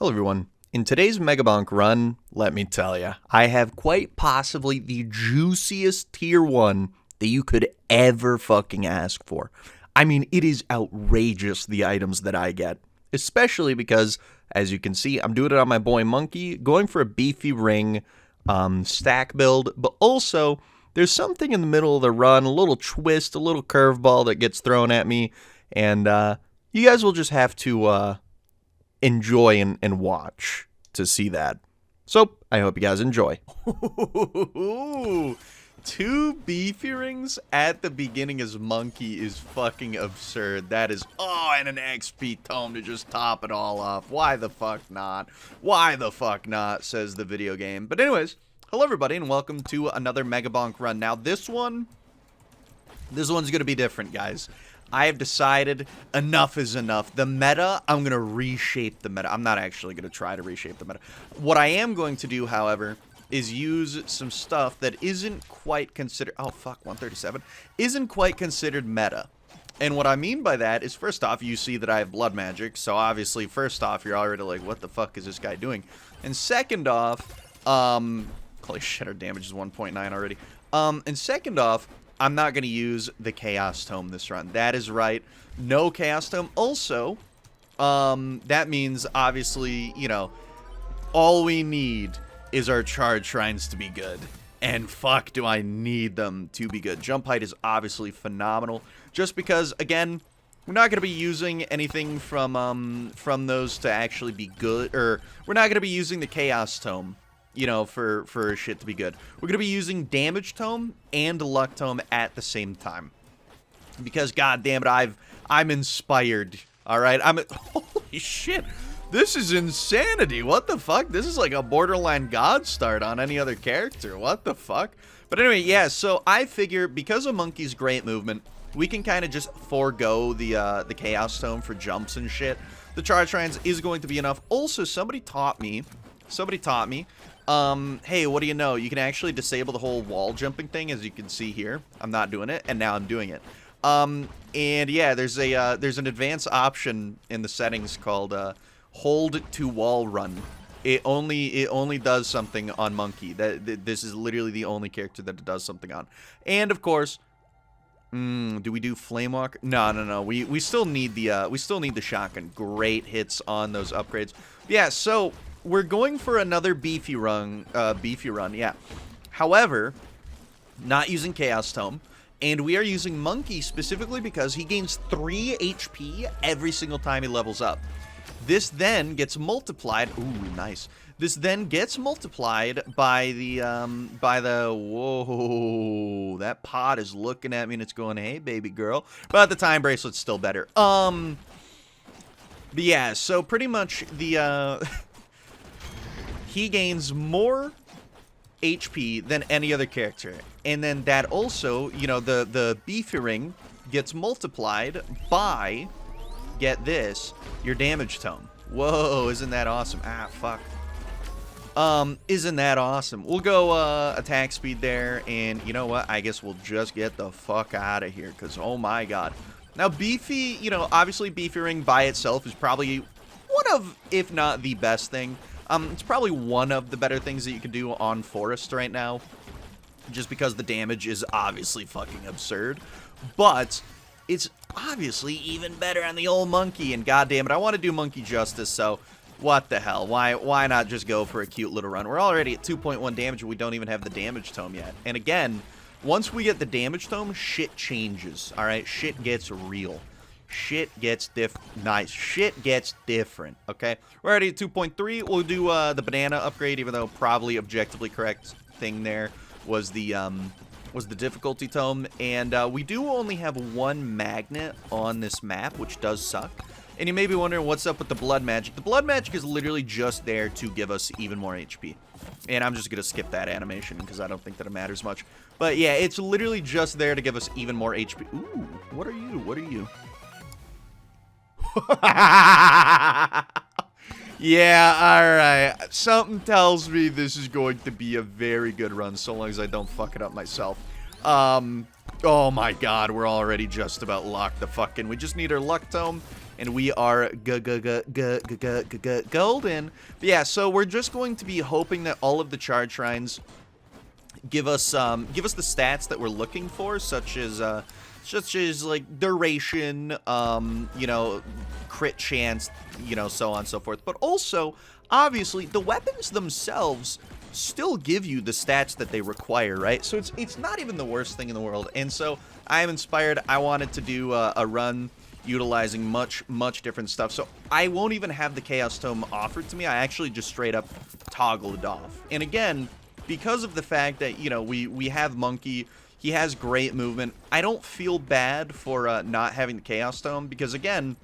Hello everyone. In today's Megabonk run, let me tell ya, I have quite possibly the juiciest tier 1 that you could ever fucking ask for. I mean, it is outrageous the items that I get. Especially because, as you can see, I'm doing it on my boy Monkey, going for a beefy ring stack build, but also there's something in the middle of the run, a little twist, a little curveball that gets thrown at me, and you guys will just have to enjoy and watch to see that. So, I hope you guys enjoy. Two beefy rings at the beginning as Monkey is fucking absurd. That is, and an XP tome to just top it all off. Why the fuck not? Why the fuck not, says the video game. But anyways, hello everybody and welcome to another Megabonk run. Now this one's gonna be different, guys. I have decided enough is enough. The meta, I'm going to reshape the meta. I'm not actually going to try to reshape the meta. What I am going to do, however, is use some stuff that isn't quite considered... Oh, fuck, 137. Isn't quite considered meta. And what I mean by that is, first off, you see that I have blood magic. So, obviously, first off, you're already like, what the fuck is this guy doing? And second off, holy shit, our damage is 1.9 already. And second off, I'm not going to use the Chaos Tome this run. That is right. No Chaos Tome. Also, that means, obviously, you know, all we need is our Charge Shrines to be good. And fuck do I need them to be good. Jump height is obviously phenomenal. Just because, again, we're not going to be using anything from those to actually be good. Or, we're not going to be using the Chaos Tome, you know, for shit to be good. We're going to be using Damage Tome and Luck Tome at the same time. Because, god damn it, I'm inspired. Alright? Holy shit. This is insanity. What the fuck? This is like a borderline god start on any other character. What the fuck? But anyway, yeah, so I figure because of Monkey's great movement, we can kind of just forego the Chaos Tome for jumps and shit. The Charge Shrines is going to be enough. Also, somebody taught me, hey, what do you know? You can actually disable the whole wall jumping thing, as you can see here. I'm not doing it, and now I'm doing it. And yeah, there's an advanced option in the settings called hold to wall run. It only does something on Monkey. This is literally the only character that it does something on. And of course, do we do Flame Walk? No. We still need the shotgun. Great hits on those upgrades. Yeah, so we're going for another beefy run, yeah. However, not using Chaos Tome, and we are using Monkey specifically because he gains 3 HP every single time he levels up. This then gets multiplied. Ooh, nice. This then gets multiplied by the whoa, that pod is looking at me and it's going, hey, baby girl. But the time bracelet's still better. But yeah, so pretty much the, he gains more HP than any other character. And then that also, you know, the beefy ring gets multiplied by, get this, your damage tome. Whoa, isn't that awesome? Ah, fuck. Isn't that awesome? We'll go attack speed there, and you know what? I guess we'll just get the fuck out of here, because oh my god. Now, Beefy, you know, obviously Beefy Ring by itself is probably one of, if not the best thing. It's probably one of the better things that you can do on Forest right now, just because the damage is obviously fucking absurd. But it's obviously even better on the old Monkey, and goddamn it, I want to do Monkey justice, so what the hell? Why not just go for a cute little run? We're already at 2.1 damage, and we don't even have the damage tome yet. And again, once we get the damage tome, shit changes. All right, shit gets real. Shit gets nice. Shit gets different. Okay, we're already at 2.3. We'll do the banana upgrade, even though probably objectively correct thing there was the difficulty tome. And we do only have one magnet on this map, which does suck. And you may be wondering what's up with the blood magic. The blood magic is literally just there to give us even more HP. And I'm just going to skip that animation because I don't think that it matters much. But yeah, it's literally just there to give us even more HP. Ooh, what are you? What are you? Yeah, alright. Something tells me this is going to be a very good run, so long as I don't fuck it up myself. Oh my god, we're already just about locked the fuck in. We just need our Luck Tome and we are golden. But yeah, so we're just going to be hoping that all of the charge shrines give us the stats that we're looking for, such as like duration, you know, crit chance, you know, so on and so forth. But also, obviously, the weapons themselves still give you the stats that they require, right? So it's not even the worst thing in the world. And so I am inspired. I wanted to do a run utilizing much different stuff. So I won't even have the Chaos Tome offered to me. I actually just straight up toggle it off. And again, because of the fact that, you know, we have Monkey, he has great movement. I don't feel bad for not having the Chaos Tome, because again,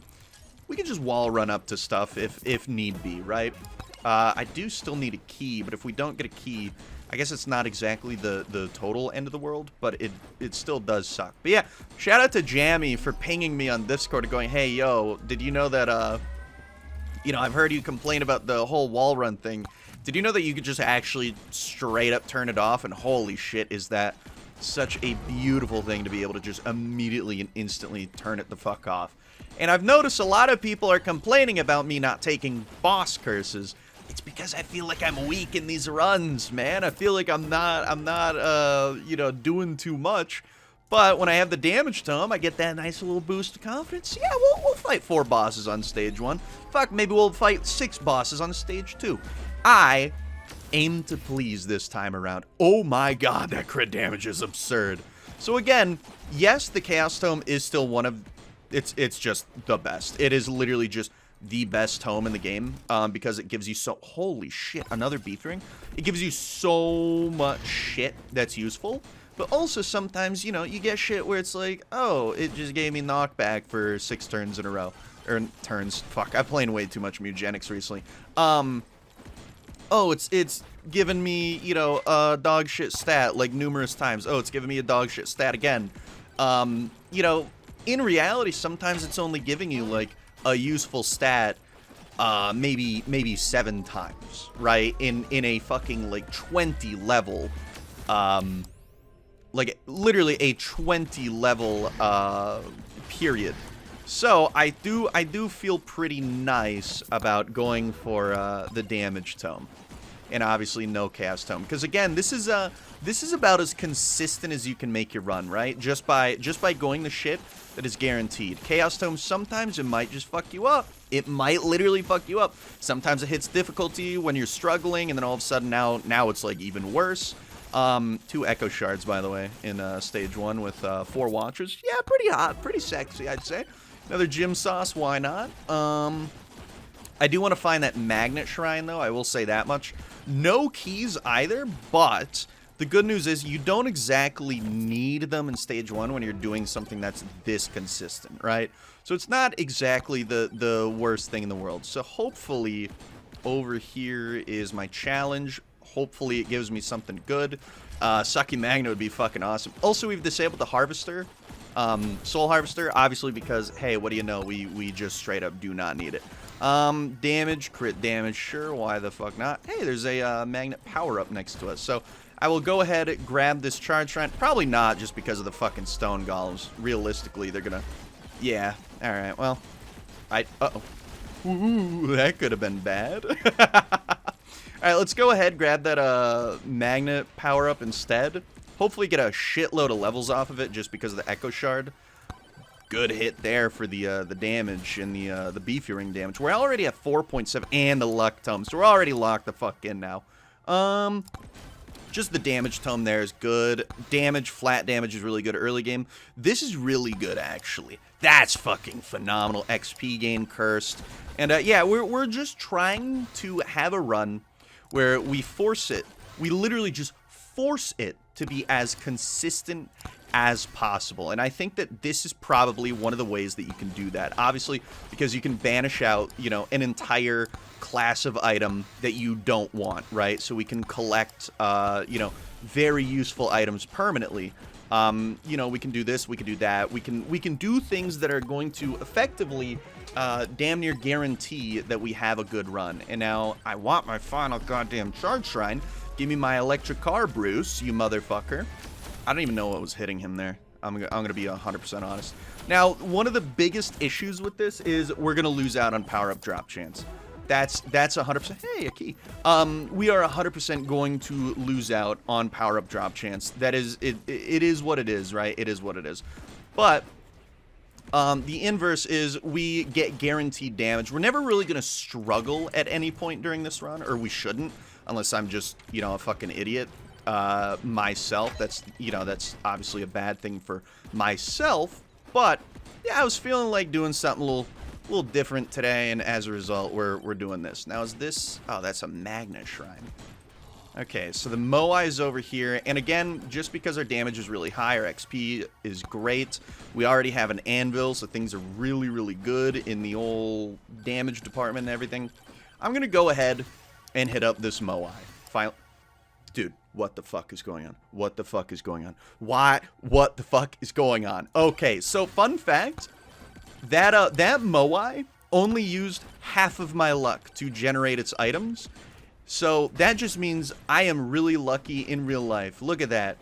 we can just wall run up to stuff if need be, right? I do still need a key, but if we don't get a key, I guess it's not exactly the total end of the world, but it still does suck. But yeah, shout out to Jammy for pinging me on Discord and going, hey, yo, did you know that, you know, I've heard you complain about the whole wall run thing. Did you know that you could just actually straight up turn it off? And holy shit, is that such a beautiful thing to be able to just immediately and instantly turn it the fuck off. And I've noticed a lot of people are complaining about me not taking boss curses. It's because I feel like I'm weak in these runs, man. I feel like I'm not, you know, doing too much. But when I have the damage tome, I get that nice little boost of confidence. Yeah, we'll fight 4 bosses on stage 1. Fuck, maybe we'll fight 6 bosses on stage 2. I aim to please this time around. Oh my god, that crit damage is absurd. So again, yes, the Chaos Tome is still one of... It's just the best. It is literally just the best tome in the game, because it gives you so... Holy shit, another Beefy ring? It gives you so much shit that's useful, but also sometimes, you know, you get shit where it's like, oh, it just gave me knockback for 6 turns in a row. Or turns, fuck, I'm playing way too much Mugenics recently. Oh, it's given me, you know, a dog shit stat, like, numerous times. Oh, it's given me a dog shit stat again. You know, in reality, sometimes it's only giving you, like, a useful stat, maybe 7 times, right? In a fucking, like, 20 level, like, literally a 20 level, period. So, I do feel pretty nice about going for, the damage tome. And obviously no Chaos Tome. Because again, this is about as consistent as you can make your run, right? Just by going the shit that is guaranteed. Chaos Tome, sometimes it might just fuck you up. It might literally fuck you up. Sometimes it hits difficulty when you're struggling, and then all of a sudden now it's like even worse. 2 Echo Shards, by the way, in stage 1 with 4 Watchers. Yeah, pretty hot, pretty sexy, I'd say. Another gym sauce, why not? I do want to find that magnet shrine, though. I will say that much. No keys either, but the good news is you don't exactly need them in stage 1 when you're doing something that's this consistent, right? So it's not exactly the worst thing in the world. So hopefully over here is my challenge. Hopefully it gives me something good. Sucky Magnet would be fucking awesome. Also, we've disabled the Harvester. Soul Harvester, obviously, because, hey, what do you know? We just straight up do not need it. Damage, crit damage, sure, why the fuck not? Hey, there's a magnet power-up next to us. So I will go ahead and grab this charge shrine. Probably not, just because of the fucking stone golems. Realistically, they're gonna... Yeah, alright, well... Uh-oh. Ooh, that could have been bad. Alright, let's go ahead, grab that, magnet power-up instead. Hopefully get a shitload of levels off of it, just because of the Echo Shard. Good hit there for the damage and the Beefy ring damage. We're already at 4.7 and the luck tome, so we're already locked the fuck in now. Just the damage tome there is good. Damage, flat damage is really good early game. This is really good, actually. That's fucking phenomenal. XP gain, cursed. And yeah, we're just trying to have a run where we force it. We literally just force it to be as consistent as possible. And I think that this is probably one of the ways that you can do that. Obviously, because you can banish out, you know, an entire class of item that you don't want, right? So we can collect, you know, very useful items permanently. You know, we can do this, we can do that. We can do things that are going to effectively damn near guarantee that we have a good run. And now I want my final goddamn charge shrine. Give me my electric car, Bruce, you motherfucker. I don't even know what was hitting him there. I'm gonna be 100% honest. Now, one of the biggest issues with this is we're gonna lose out on power-up drop chance. That's 100%. Hey, a key. We are 100% going to lose out on power-up drop chance. That is, it is what it is, right? It is what it is. But the inverse is we get guaranteed damage. We're never really gonna struggle at any point during this run, or we shouldn't, unless I'm just, you know, a fucking idiot myself. That's, you know, that's obviously a bad thing for myself. But yeah, I was feeling like doing something a little different today, and as a result, we're doing this. Now, is this... Oh, that's a magnet shrine. Okay, so the Moai is over here, and again, just because our damage is really high, our XP is great. We already have an anvil, so things are really, really good in the old damage department and everything. I'm gonna go ahead and hit up this Moai. Final... Dude, what the fuck is going on? What the fuck is going on? Why? What the fuck is going on? Okay, so fun fact... That Moai only used half of my luck to generate its items. So that just means I am really lucky in real life. Look at that.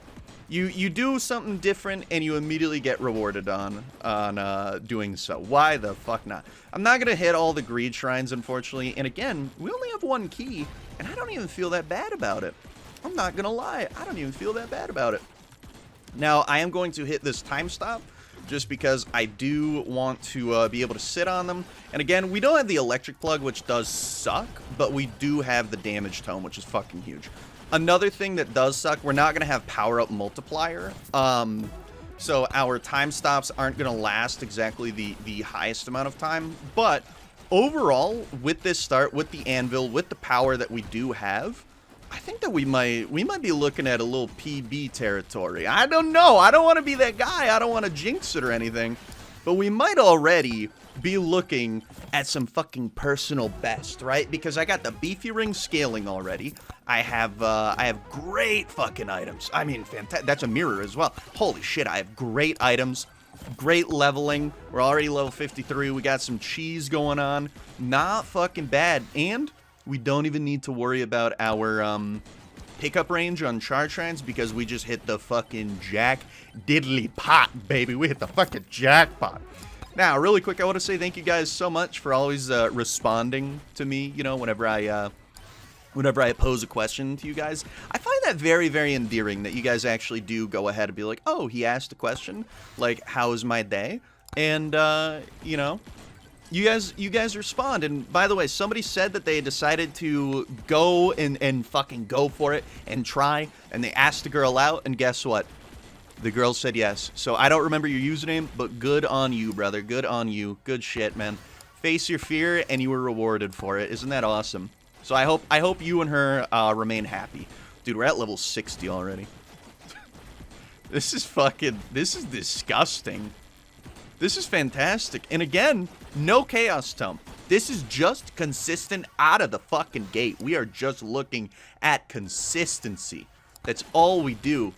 You do something different and you immediately get rewarded on doing so. Why the fuck not? I'm not going to hit all the greed shrines, unfortunately. And again, we only have one key, and I don't even feel that bad about it. I'm not going to lie. I don't even feel that bad about it. Now, I am going to hit this time stop, just because I do want to be able to sit on them. And again, we don't have the electric plug, which does suck, but we do have the damage tome, which is fucking huge. Another thing that does suck, we're not going to have power-up multiplier. So our time stops aren't going to last exactly the highest amount of time. But overall, with this start, with the anvil, with the power that we do have, I think that we might be looking at a little PB territory. I don't know. I don't want to be that guy. I don't want to jinx it or anything. But we might already be looking at some fucking personal best, right? Because I got the Beefy ring scaling already. I have great fucking items. I mean, fantastic. That's a mirror as well. Holy shit, I have great items. Great leveling. We're already level 53. We got some cheese going on. Not fucking bad. And we don't even need to worry about our pickup range on charge shrines because we just hit the fucking jack diddly pot, baby. We hit the fucking jackpot. Now, really quick, I want to say thank you guys so much for always responding to me, you know, whenever I pose a question to you guys. I find that very, very endearing that you guys actually do go ahead and be like, oh, he asked a question, like, how is my day? And, you know, you guys respond. And by the way, somebody said that they decided to go and fucking go for it and try, and they asked the girl out, and guess what? The girl said yes. So I don't remember your username, but good on you, brother. Good on you. Good shit, man. Face your fear, and you were rewarded for it. Isn't that awesome? So I hope you and her remain happy. Dude, we're at level 60 already. This is disgusting. This is fantastic. And again, no Chaos Tome. This is just consistent out of the fucking gate. We are just looking at consistency. That's all we do.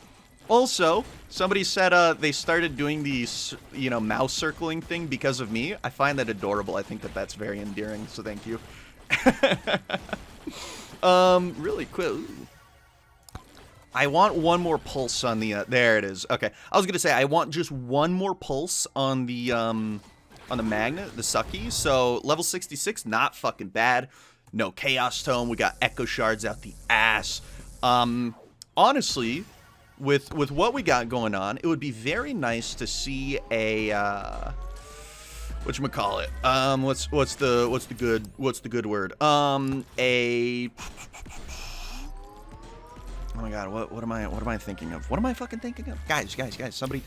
Also, somebody said they started doing the, you know, mouse circling thing because of me. I find that adorable. I think that that's very endearing, so thank you. Really quick. Ooh. I want one more pulse on the, there it is. Okay. I was going to say, I want just one more pulse on the magnet, the Sucky. So, level 66, not fucking bad. No Chaos Tome. We got Echo Shards out the ass. Honestly, with what we got going on, it would be very nice to see a, whatchamacallit? What's the good word? Oh my god, what am I thinking of? What am I fucking thinking of? Guys, somebody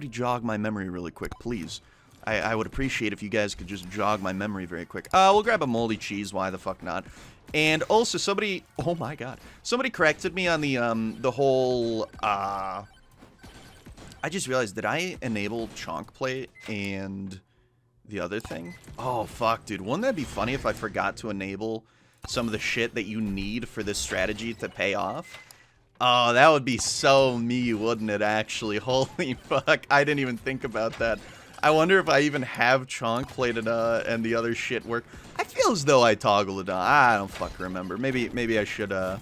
jog my memory really quick, please. I would appreciate if you guys could just jog my memory very quick. We'll grab a moldy cheese, why the fuck not? And also somebody, oh my god, somebody corrected me on the whole, I just realized that I enabled Chonk Plate and the other thing. Oh fuck, dude, wouldn't that be funny if I forgot to enable some of the shit that you need for this strategy to pay off? Oh, that would be so me, wouldn't it, actually? Holy fuck, I didn't even think about that. I wonder if I even have Chonk plated and the other shit work. I feel as though I toggled it on. I don't fucking remember. Maybe I should have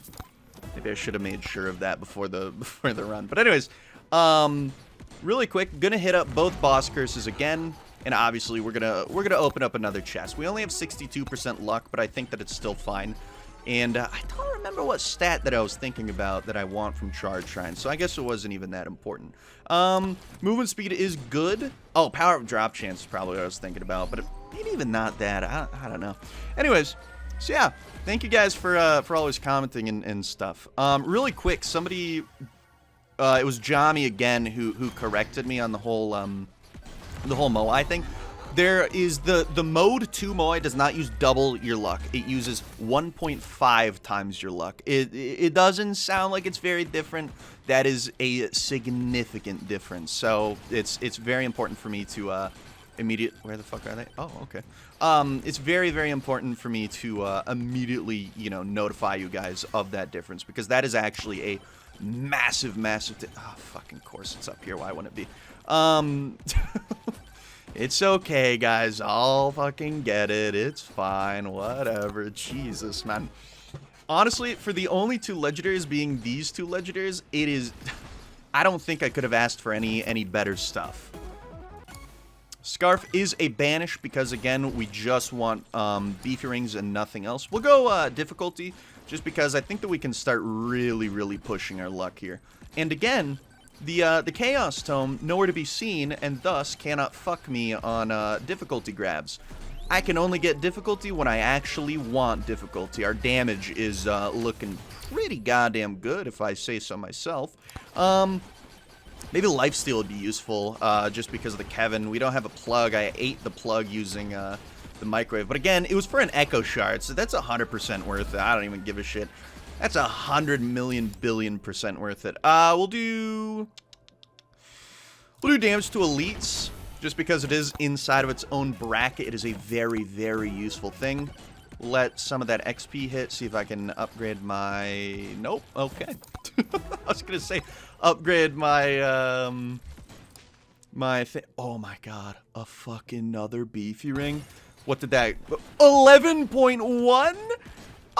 made sure of that before the run. But anyways, really quick, gonna hit up both boss curses again, and obviously we're gonna open up another chest. We only have 62% luck, but I think that it's still fine. And I don't remember what stat that I was thinking about that I want from Charge Shrine, so I guess it wasn't even that important. Movement speed is good. Oh, power up drop chance is probably what I was thinking about, but maybe even not that. I don't know. Anyways, so yeah, thank you guys for always commenting and stuff. Really quick, somebody, it was Jami again who corrected me on the whole Moai thing. There is the mode 2 Moai does not use double your luck. It uses 1.5 times your luck. It doesn't sound like it's very different. That is a significant difference. So it's very important for me to where the fuck are they? Oh, okay. It's very, very important for me to immediately, you know, notify you guys of that difference, because that is actually a massive oh, fucking course it's up here. Why wouldn't it be? It's okay, guys. I'll fucking get it. It's fine. Whatever. Jesus, man. Honestly, for the only 2 legendaries being these 2 legendaries, it is... I don't think I could have asked for any better stuff. Scarf is a banish because, again, we just want Beefy rings and nothing else. We'll go difficulty just because I think that we can start really, really pushing our luck here. And again... The Chaos Tome, nowhere to be seen, and thus cannot fuck me on difficulty grabs. I can only get difficulty when I actually want difficulty. Our damage is looking pretty goddamn good, if I say so myself. Maybe Lifesteal would be useful, just because of the Kevin. We don't have a plug. I ate the plug using the microwave. But again, it was for an Echo Shard, so that's 100% worth it. I don't even give a shit. That's 100 million billion% worth it. We'll do damage to elites, just because it is inside of its own bracket. It is a very, very useful thing. Let some of that XP hit, see if I can upgrade my... Nope, okay. I was gonna say, upgrade my, oh my god, a fucking another Beefy ring? What did that... 11.1?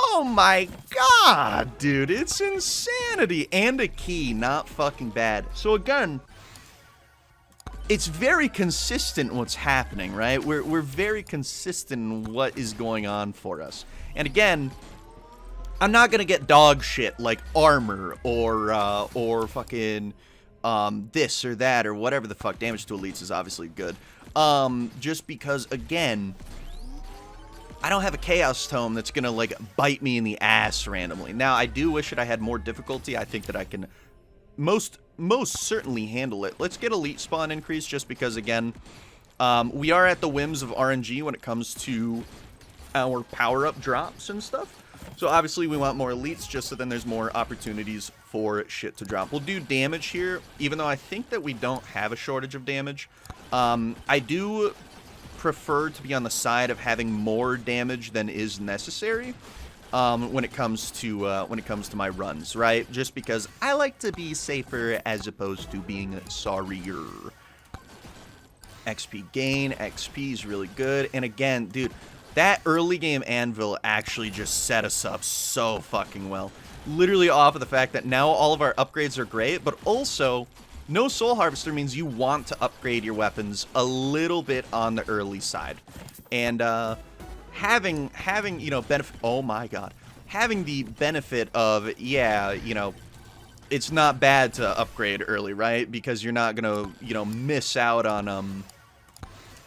Oh my god, dude, it's insanity. And a key, not fucking bad. So again, it's very consistent what's happening, right? We're very consistent in what is going on for us. And again, I'm not gonna get dog shit like armor or fucking this or that or whatever the fuck. Damage to elites is obviously good. Just because, again, I don't have a Chaos Tome that's gonna, like, bite me in the ass randomly. Now, I do wish that I had more difficulty. I think that I can most certainly handle it. Let's get Elite Spawn increase, just because, again, we are at the whims of RNG when it comes to our power-up drops and stuff. So, obviously, we want more Elites, just so then there's more opportunities for shit to drop. We'll do damage here, even though I think that we don't have a shortage of damage. I do prefer to be on the side of having more damage than is necessary when it comes to my runs, right? Just because I like to be safer as opposed to being sorrier. XP gain, XP is really good, and again, dude, that early game Anvil actually just set us up so fucking well. Literally off of the fact that now all of our upgrades are great, but also no Soul Harvester means you want to upgrade your weapons a little bit on the early side. And having you know, benefit, oh my god, having the benefit of, yeah, you know, it's not bad to upgrade early, right? Because you're not gonna, you know, miss out on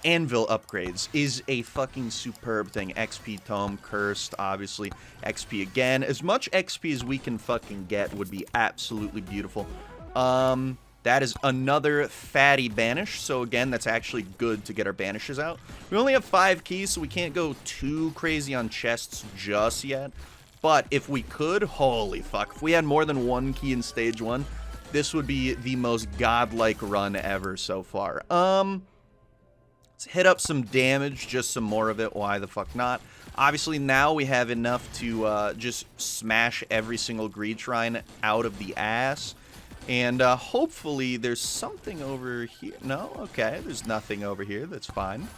Anvil upgrades is a fucking superb thing. XP Tome, Cursed, obviously. XP again. As much XP as we can fucking get would be absolutely beautiful. That is another fatty banish. So again, that's actually good to get our banishes out. We only have 5 keys, so we can't go too crazy on chests just yet. But if we could, holy fuck. If we had more than 1 key in stage 1, this would be the most godlike run ever so far. Let's hit up some damage, just some more of it. Why the fuck not? Obviously, now we have enough to just smash every single greed shrine out of the ass. And hopefully there's something over here. No? Okay, there's nothing over here. That's fine.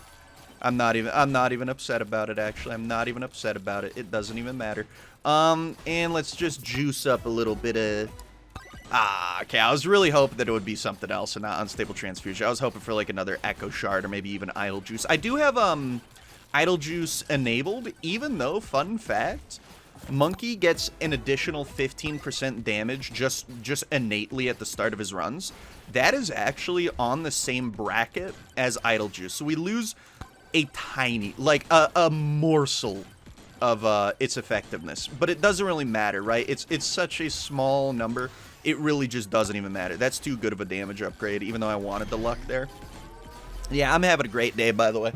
I'm not even upset about it, actually. I'm not even upset about it. It doesn't even matter. And let's just juice up a little bit of Ah, okay. I was really hoping that it would be something else and not Unstable Transfusion. I was hoping for like another Echo Shard or maybe even Idle Juice. I do have Idle Juice enabled, even though, fun fact, Monkey gets an additional 15% damage just innately at the start of his runs. That is actually on the same bracket as Idle Juice. So we lose a tiny, like a morsel of its effectiveness. But it doesn't really matter, right? It's such a small number. It really just doesn't even matter. That's too good of a damage upgrade, even though I wanted the luck there. Yeah, I'm having a great day, by the way.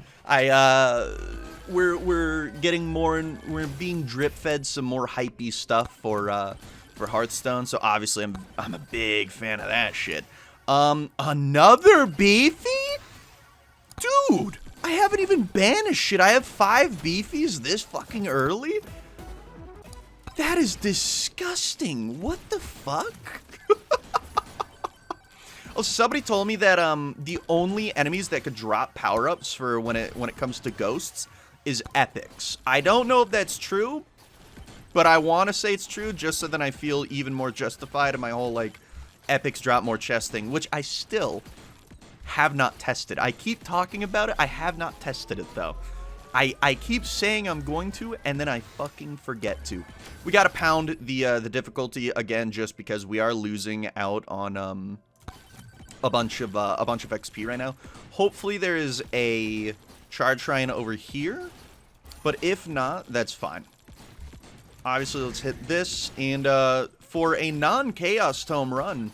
We're getting more, and we're being drip fed some more hypey stuff for Hearthstone. So obviously I'm a big fan of that shit. Another Beefy? Dude, I haven't even banished shit. I have 5 Beefies this fucking early? That is disgusting. What the fuck? Oh, somebody told me that the only enemies that could drop power-ups for when it comes to ghosts is epics. I don't know if that's true, but I want to say it's true just so that I feel even more justified in my whole like epics drop more chest thing, which I still have not tested. I keep talking about it. I have not tested it though. I keep saying I'm going to, and then I fucking forget to. We gotta pound the difficulty again, just because we are losing out on a bunch of XP right now. Hopefully there is a charge shrine over here, but if not, that's fine. Obviously, let's hit this, and for a non-chaos tome run,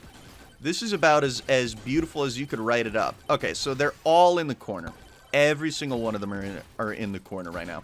this is about as beautiful as you could write it up. Okay, so they're all in the corner. Every single one of them are in the corner right now.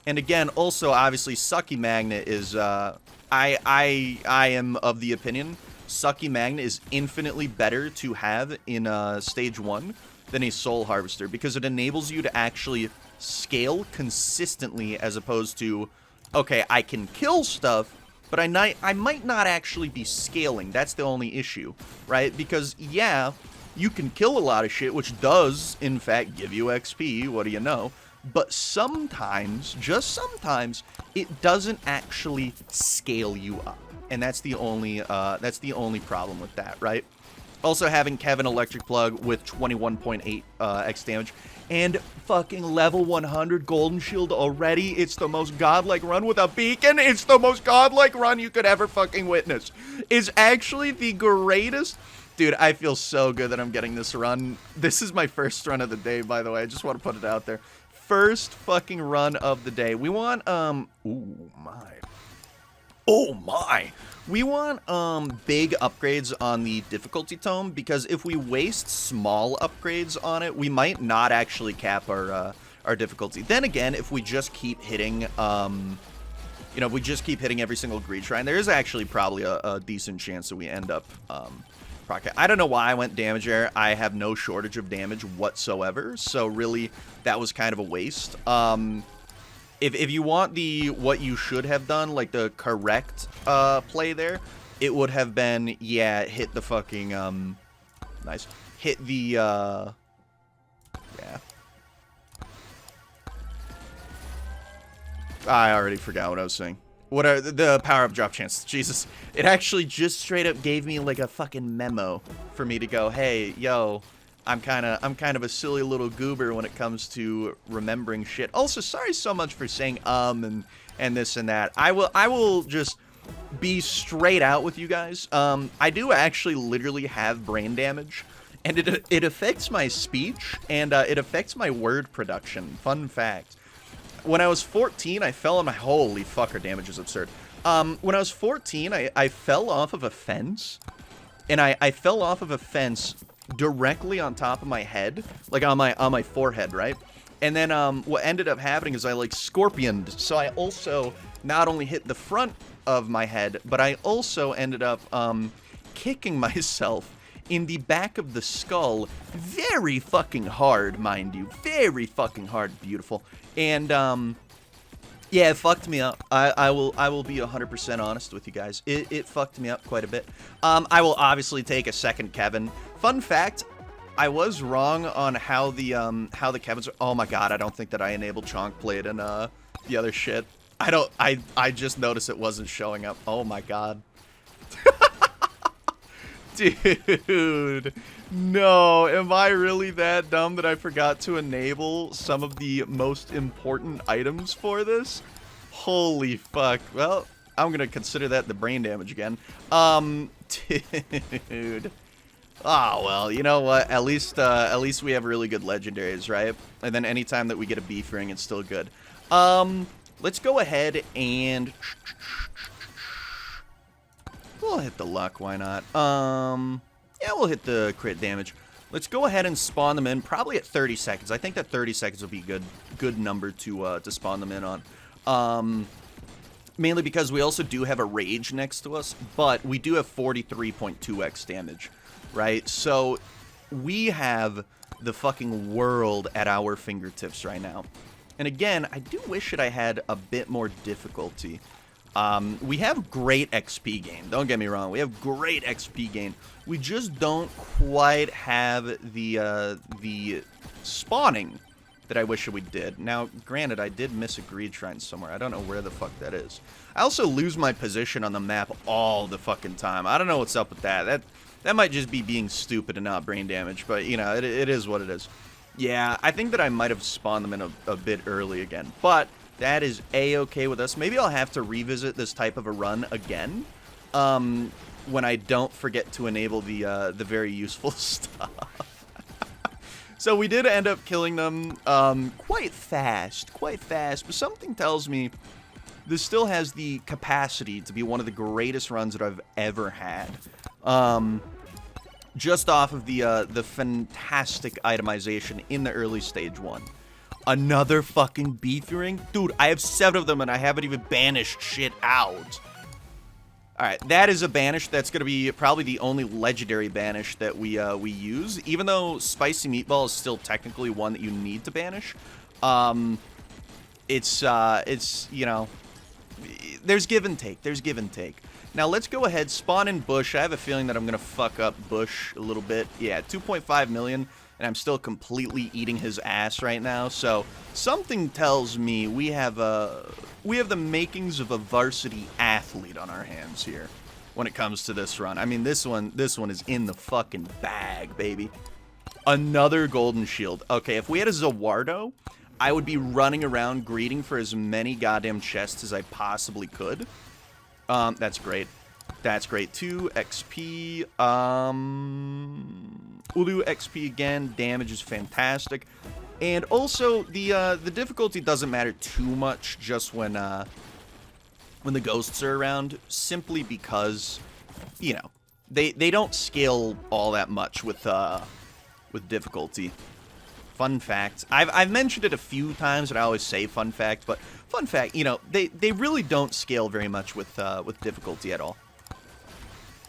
And again, also, obviously, Sucky Magnet is, I am of the opinion, Sucky Magnet is infinitely better to have in Stage 1 than a Soul Harvester, because it enables you to actually scale consistently as opposed to, okay, I can kill stuff, but I might not actually be scaling. That's the only issue, right? Because, yeah, you can kill a lot of shit, which does, in fact, give you XP, what do you know? But sometimes, just sometimes, it doesn't actually scale you up. And that's the only problem with that, right? Also having Kevin Electric Plug with 21.8 X damage and fucking level 100 Golden Shield already. It's the most godlike run with a beacon. It's the most godlike run you could ever fucking witness. It's actually the greatest. Dude, I feel so good that I'm getting this run. This is my first run of the day, by the way. I just want to put it out there. First fucking run of the day. We want, ooh, my. Oh my! We want big upgrades on the difficulty tome, because if we waste small upgrades on it, we might not actually cap our difficulty. Then again, if we just keep hitting, you know, if we just keep hitting every single greed shrine, there is actually probably a decent chance that we end up I don't know why I went damage error. I have no shortage of damage whatsoever, so really that was kind of a waste. If you want the what you should have done, like the correct play there, it would have been, yeah, hit the fucking, nice. Hit the, yeah. I already forgot what I was saying. What are the power-up drop chance? Jesus. It actually just straight up gave me like a fucking memo for me to go, hey, yo, I'm kind of a silly little goober when it comes to remembering shit. Also, sorry so much for saying and this and that. I will just be straight out with you guys. I do actually literally have brain damage, and it affects my speech, and it affects my word production. Fun fact. When I was 14, I fell on my... Holy fuck, our damage is absurd. When I was 14, I fell off of a fence, and I fell off of a fence directly on top of my head, like on my forehead, right? And then what ended up happening is I like scorpioned, so I also not only hit the front of my head, but I also ended up kicking myself in the back of the skull very fucking hard, mind you. Very fucking hard, beautiful. And yeah, it fucked me up. I will be 100% honest with you guys. It fucked me up quite a bit. I will obviously take a second Kevin. Fun fact, I was wrong on how the Kevins are. Oh my god, I don't think that I enabled Chonk Plate and the other shit. I just noticed it wasn't showing up. Oh my god. Dude, no. Am I really that dumb that I forgot to enable some of the most important items for this? Holy fuck. Well, I'm gonna consider that the brain damage again. Dude. Oh, well, you know what? At least we have really good legendaries, right? And then anytime that we get a beef ring, it's still good. Let's go ahead and... We'll hit the luck, why not? Yeah, we'll hit the crit damage. Let's go ahead and spawn them in, probably at 30 seconds. I think that 30 seconds will be a good number to spawn them in on. Mainly because we also do have a rage next to us, but we do have 43.2x damage, right? So we have the fucking world at our fingertips right now. And again, I do wish that I had a bit more difficulty. We have great XP gain. Don't get me wrong. We have great XP gain. We just don't quite have the spawning that I wish we did. Now, granted, I did miss a greed shrine somewhere. I don't know where the fuck that is. I also lose my position on the map all the fucking time. I don't know what's up with that. That might just be being stupid and not brain damage, but, you know, it is what it is. Yeah, I think that I might have spawned them in a bit early again, but... That is A-okay with us. Maybe I'll have to revisit this type of a run again when I don't forget to enable the very useful stuff. So we did end up killing them quite fast, but something tells me this still has the capacity to be one of the greatest runs that I've ever had. Just off of the fantastic itemization in the early stage 1. Another fucking beefy ring? Dude, I have 7 of them and I haven't even banished shit out. Alright, that is a banish. That's going to be probably the only legendary banish that we use. Even though Spicy Meatball is still technically one that you need to banish. It's you know, there's give and take. There's give and take. Now, let's go ahead, spawn in Bush. I have a feeling that I'm going to fuck up Bush a little bit. Yeah, 2.5 million. And I'm still completely eating his ass right now. So something tells me we have the makings of a varsity athlete on our hands here when it comes to this run. I mean, this one is in the fucking bag, baby. Another golden shield. Okay, if we had a Zawardo, I would be running around greeting for as many goddamn chests as I possibly could. That's great. That's great too. XP. We'll do XP again. Damage is fantastic. And also, the difficulty doesn't matter too much just when the ghosts are around, simply because, you know, they don't scale all that much with difficulty. Fun fact. I've mentioned it a few times, and I always say fun fact, but fun fact, you know, they really don't scale very much with difficulty at all.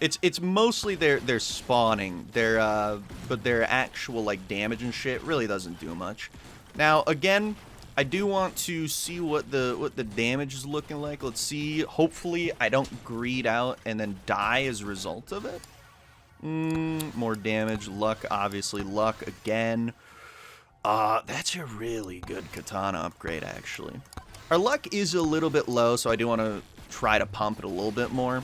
It's mostly their spawning, but their actual, like, damage and shit really doesn't do much. Now, again, I do want to see what the damage is looking like. Let's see. Hopefully, I don't greed out and then die as a result of it. More damage. Luck, obviously. Luck again. That's a really good katana upgrade, actually. Our luck is a little bit low, so I do want to try to pump it a little bit more.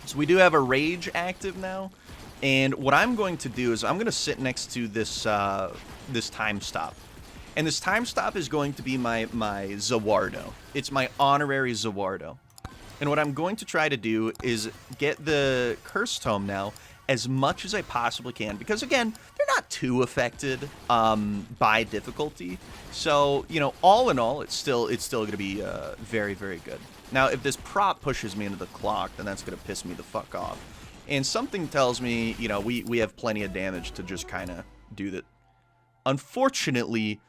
So we do have a rage active now, and what I'm going to do is I'm going to sit next to this this time stop, and this time stop is going to be my Zawardo. It's my honorary Zawardo, and what I'm going to try to do is get the Curse Tome now as much as I possibly can, because again, they're not too affected by difficulty. So, you know, all in all, it's still going to be very, very good. Now, if this prop pushes me into the clock, then that's going to piss me the fuck off. And something tells me, you know, we have plenty of damage to just kind of do that. Unfortunately,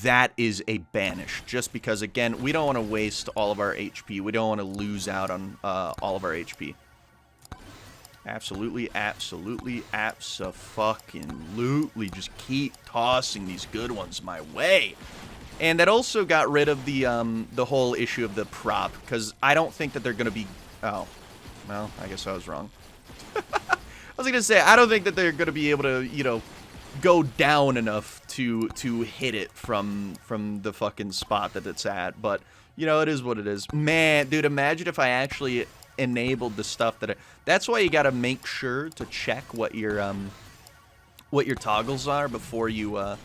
that is a banish, just because, again, we don't want to waste all of our HP. We don't want to lose out on all of our HP. Absolutely, absolutely, abso-fucking-lutely. Just keep tossing these good ones my way. And that also got rid of the whole issue of the prop, because I don't think that they're going to be... Oh, well, I guess I was wrong. I was going to say, I don't think that they're going to be able to, you know, go down enough to hit it from the fucking spot that it's at. But, you know, it is what it is. Man, dude, imagine if I actually enabled the stuff that that's why you got to make sure to check what your toggles are before you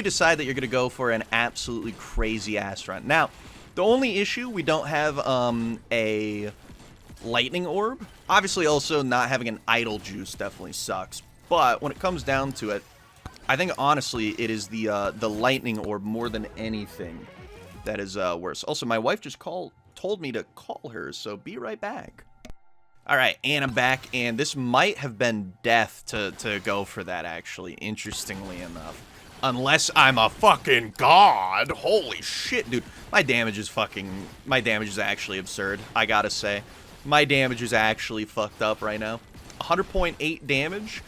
decide that you're going to go for an absolutely crazy ass run. Now, the only issue, we don't have a lightning orb. Obviously, also not having an idle juice definitely sucks. But when it comes down to it, I think honestly it is the lightning orb more than anything that is worse. Also, my wife just told me to call her, so be right back. All right, and I'm back, and this might have been death to go for that, actually, interestingly enough. Unless I'm a fucking god. Holy shit, dude. My damage is actually absurd, I gotta say. My damage is actually fucked up right now. 100.8 damage,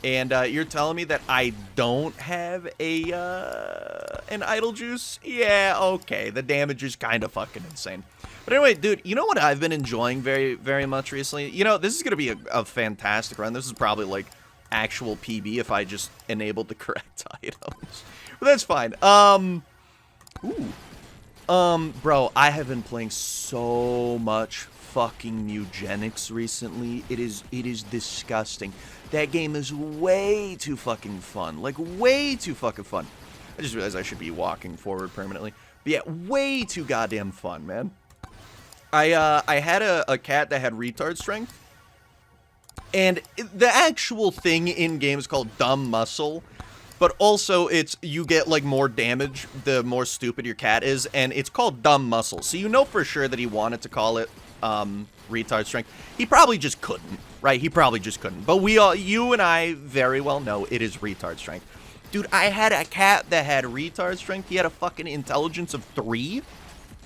and you're telling me that I don't have an idle juice? Yeah, okay, the damage is kind of fucking insane. But anyway, dude, you know what I've been enjoying very, very much recently? You know, this is going to be a fantastic run. This is probably, like, actual PB if I just enabled the correct items. But that's fine. Bro, I have been playing so much fucking eugenics recently. It is disgusting. That game is way too fucking fun. Like, way too fucking fun. I just realized I should be walking forward permanently. But yeah, way too goddamn fun, man. I had a cat that had retard strength, and the actual thing in game is called dumb muscle, but also it's you get like more damage the more stupid your cat is, and it's called dumb muscle. So you know for sure that he wanted to call it retard strength. He probably just couldn't, right? He probably just couldn't. But you and I very well know it is retard strength. Dude, I had a cat that had retard strength. He had a fucking intelligence of 3.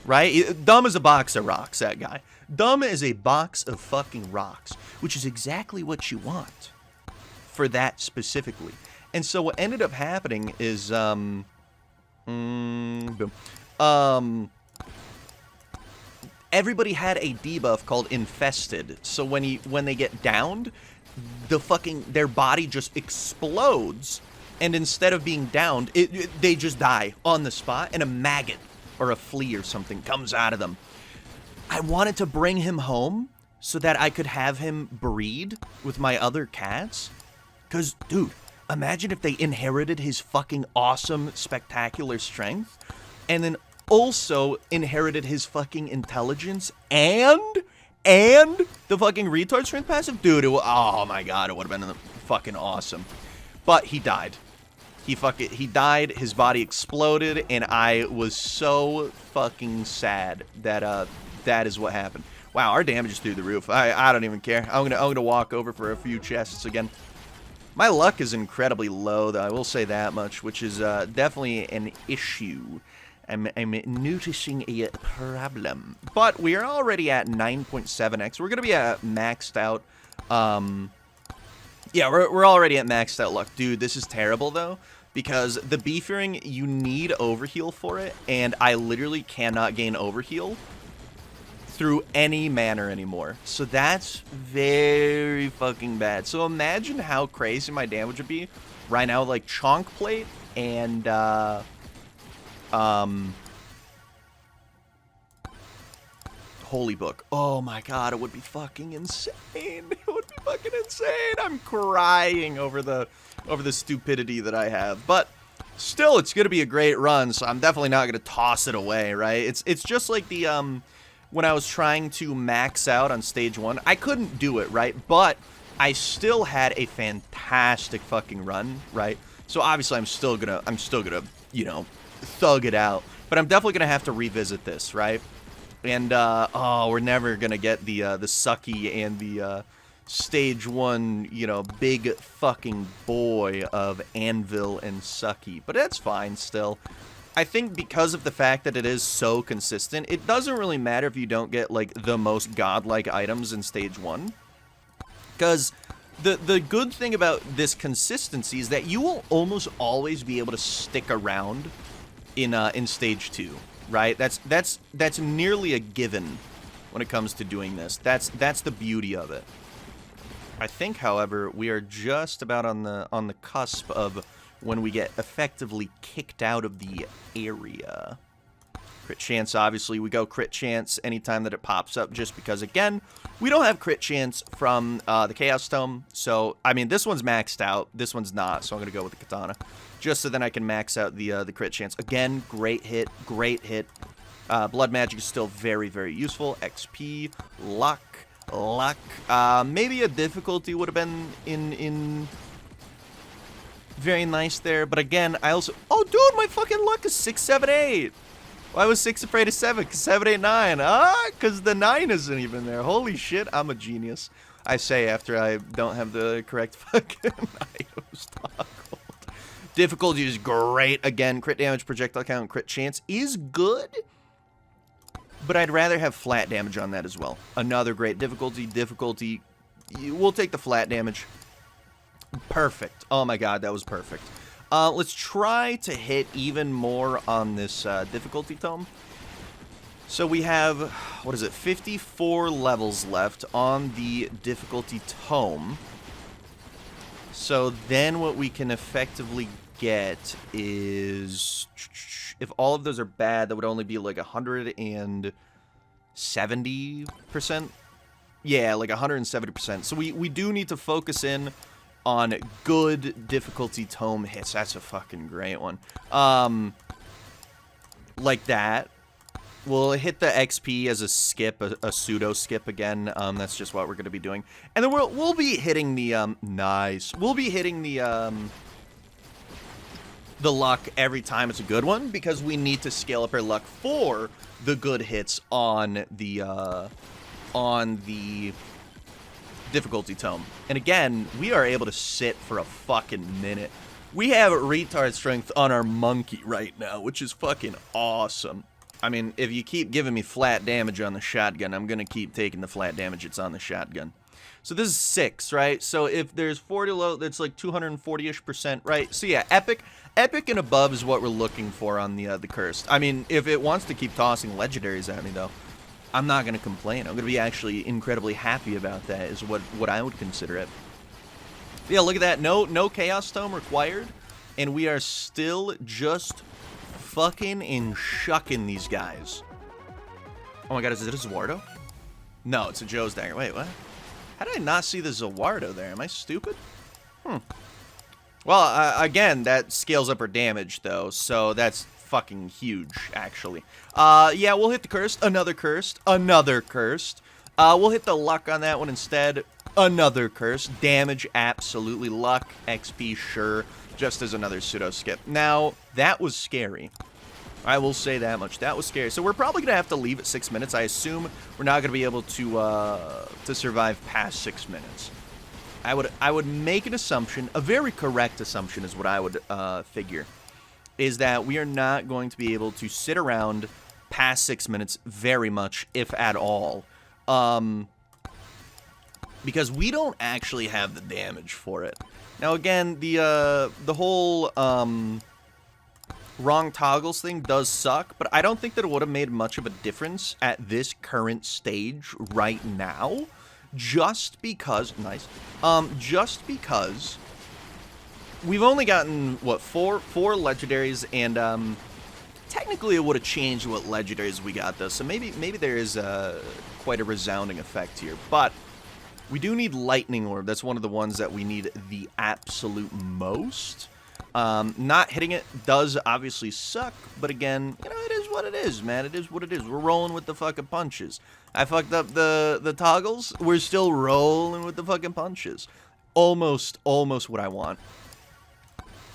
Right? Dumb as a box of rocks, that guy. Dumb as a box of fucking rocks, which is exactly what you want for that specifically. And so what ended up happening is, everybody had a debuff called infested. So when they get downed, their body just explodes, and instead of being downed, they just die on the spot, and a maggot or a flea or something comes out of them. I wanted to bring him home so that I could have him breed with my other cats. Because, dude, imagine if they inherited his fucking awesome, spectacular strength, and then also inherited his fucking intelligence and the fucking retard strength passive. Dude, oh my god, it would have been fucking awesome. But he died. He died, his body exploded, and I was so fucking sad that that is what happened. Wow, our damage is through the roof. I don't even care. I'm gonna walk over for a few chests again. My luck is incredibly low, though, I will say that much, which is definitely an issue. I'm noticing a problem. But we are already at 9.7x. We're gonna be at maxed out. Yeah, we're already at maxed out luck. Dude, this is terrible, though, because the Beefy ring, you need overheal for it, and I literally cannot gain overheal through any manner anymore. So that's very fucking bad. So imagine how crazy my damage would be right now, like Chonk Plate and, Holy Book. Oh my god, it would be fucking insane. It would be fucking insane. I'm crying over the stupidity that I have. But still, it's gonna be a great run, so I'm definitely not gonna toss it away, right? It's just like the when I was trying to max out on stage 1, I couldn't do it, right? But I still had a fantastic fucking run, right? So obviously I'm still gonna, you know, thug it out. But I'm definitely gonna have to revisit this, right? And, oh, we're never gonna get the Sucky and the, stage 1, you know, big fucking boy of Anvil and Sucky. But that's fine still. I think because of the fact that it is so consistent, it doesn't really matter if you don't get, like, the most godlike items in stage 1. Because the good thing about this consistency is that you will almost always be able to stick around in stage 2. Right? That's nearly a given when it comes to doing this. That's the beauty of it. I think, however, we are just about on the cusp of when we get effectively kicked out of the area. Crit chance, obviously, we go crit chance anytime that it pops up, just because, again, we don't have crit chance from the Chaos Tome. So, I mean, this one's maxed out. This one's not, so I'm going to go with the Katana. Just so then I can max out the crit chance. Again, great hit, great hit. Blood Magic is still very, very useful. XP, luck. Maybe a difficulty would have been in very nice there. But again, I also... Oh, dude, my fucking luck is 6, 7, 8. Why was 6 afraid of 7? Because 7, 8, 9. Because the 9 isn't even there. Holy shit, I'm a genius. I say after I don't have the correct fucking items toggled. Difficulty is great. Again, crit damage, projectile count, crit chance is good. But I'd rather have flat damage on that as well. Another great difficulty. We'll take the flat damage. Perfect. Oh my god, that was perfect. Let's try to hit even more on this difficulty tome. So we have, 54 levels left on the difficulty tome. So then what we can effectively get is, if all of those are bad, that would only be like 170%. Yeah, like 170%. So we do need to focus in on good difficulty tome hits. That's a fucking great one. Like that. We'll hit the XP as a skip, a pseudo skip again. That's just what we're going to be doing. And then we'll be hitting the, nice. We'll be hitting the luck every time it's a good one, because we need to scale up our luck for the good hits on the difficulty tome. And again, we are able to sit for a fucking minute. We have retard strength on our monkey right now, which is fucking awesome. I mean, if you keep giving me flat damage on the shotgun, I'm gonna keep taking the flat damage that's on the shotgun. So this is 6, right? So if there's 40 low, that's like 240-ish%, right? So yeah, epic and above is what we're looking for on the cursed. I mean, if it wants to keep tossing legendaries at me though, I'm not going to complain. I'm going to be actually incredibly happy about that, is what I would consider it. Yeah, look at that. No Chaos Tome required. And we are still just fucking and shucking these guys. Oh my god, is it a Zawardo? No, it's a Joe's Dagger. Wait, what? How did I not see the Zawardo there? Am I stupid? Well, again, that scales up her damage, though, so that's fucking huge, actually. Yeah, we'll hit the cursed, another cursed. We'll hit the luck on that one instead, another cursed. Damage, absolutely. Luck, XP, sure, just as another pseudo skip. Now, that was scary. I will say that much. That was scary. So we're probably going to have to leave at 6 minutes. I assume we're not going to be able to survive past 6 minutes. I would make an assumption, a very correct assumption is what I would figure, is that we are not going to be able to sit around past 6 minutes very much, if at all. Because we don't actually have the damage for it. Now again, the whole wrong toggles thing does suck, but I don't think that it would have made much of a difference at this current stage right now. Just because, just because we've only gotten, what, four legendaries, and technically it would have changed what legendaries we got, though, so maybe there is quite a resounding effect here, but we do need Lightning Orb. That's one of the ones that we need the absolute most. Not hitting it does obviously suck, but again, you know, it is what it is, man. It is what it is. We're rolling with the fucking punches. I fucked up the toggles. We're still rolling with the fucking punches. Almost what I want.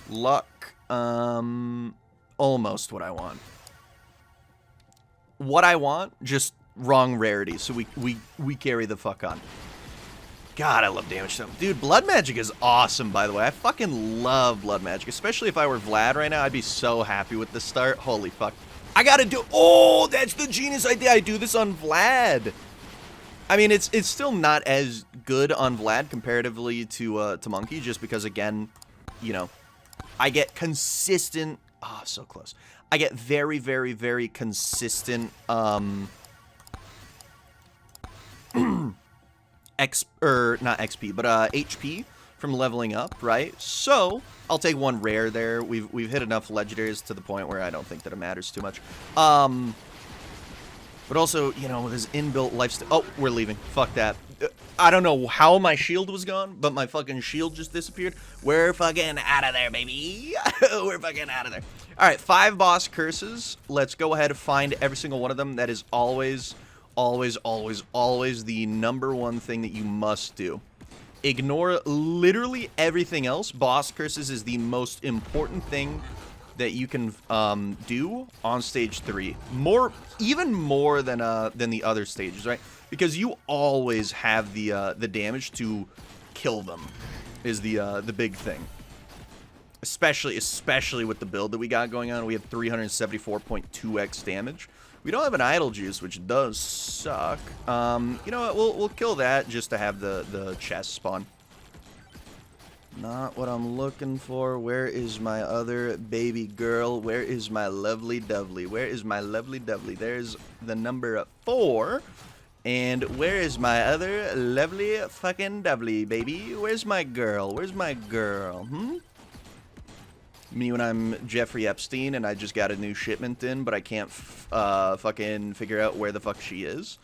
Luck, almost what I want. What I want, just wrong rarity, so we carry the fuck on. God, I love damage tome. Dude, Blood Magic is awesome, by the way. I fucking love Blood Magic. Especially if I were Vlad right now, I'd be so happy with the start. Holy fuck. I gotta do... Oh, that's the genius idea. I do this on Vlad. I mean, it's still not as good on Vlad comparatively to Monkey, just because, again, you know, I get consistent... Oh, so close. I get very, very, very consistent, not XP, but HP from leveling up, right? So I'll take one rare there. We've hit enough legendaries to the point where I don't think that it matters too much. But also, you know, with his inbuilt lifestyle... Oh, we're leaving. Fuck that. I don't know how my shield was gone, but my fucking shield just disappeared. We're fucking out of there, baby. We're fucking out of there. All right, 5 boss curses. Let's go ahead and find every single one of them. That is always, always, always, always the #1 thing that you must do. Ignore literally everything else. Boss curses is the most important thing that you can do on stage 3, even more than the other stages, right? Because you always have the damage to kill them, is the big thing. Especially with the build that we got going on, we have 374.2x damage. We don't have an idle juice, which does suck. You know what? We'll kill that just to have the chest spawn. Not what I'm looking for. Where is my other baby girl? Where is my lovely dovely? Where is my lovely dovely? There's the number 4. And where is my other lovely fucking dovely, baby? Where's my girl? Where's my girl? Me when I'm Jeffrey Epstein and I just got a new shipment in, but I can't fucking figure out where the fuck she is.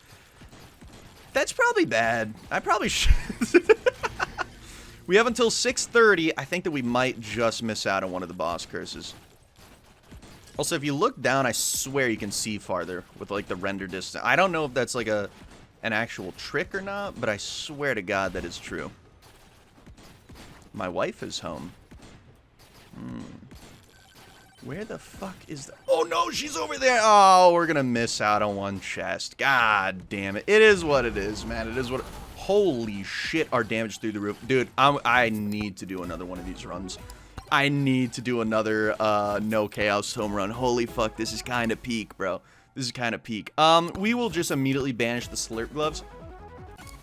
That's probably bad. I probably should. We have until 6:30. I think that we might just miss out on one of the boss curses. Also, if you look down, I swear you can see farther with, like, the render distance. I don't know if that's, like, an actual trick or not, but I swear to God that it's true. My wife is home. Where the fuck is the... Oh, no, she's over there. Oh, we're going to miss out on one chest. God damn it. It is what it is, man. It is what... Holy shit, our damage through the roof. Dude, I need to do another one of these runs. I need to do another no chaos home run. Holy fuck, this is kind of peak, bro. This is kind of peak. We will just immediately banish the slurp gloves.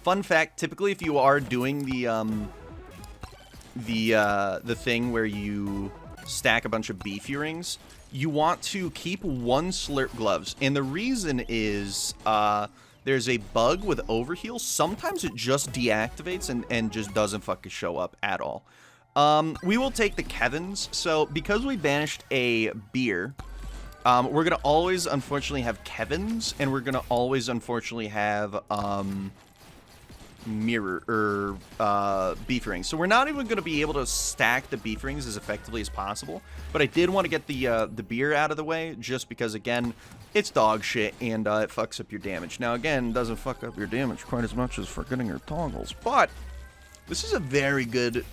Fun fact, typically if you are doing the thing where you stack a bunch of beefy rings, you want to keep 1 slurp gloves. And the reason is there's a bug with overheal. Sometimes it just deactivates and just doesn't fucking show up at all. We will take the Kevin's. So because we banished a beer, we're gonna always unfortunately have Kevin's, and we're gonna always unfortunately have mirror or beef rings. So we're not even gonna be able to stack the beef rings as effectively as possible. But I did want to get the beer out of the way, just because again, it's dog shit and it fucks up your damage. Now again, it doesn't fuck up your damage quite as much as forgetting your toggles, but this is a very good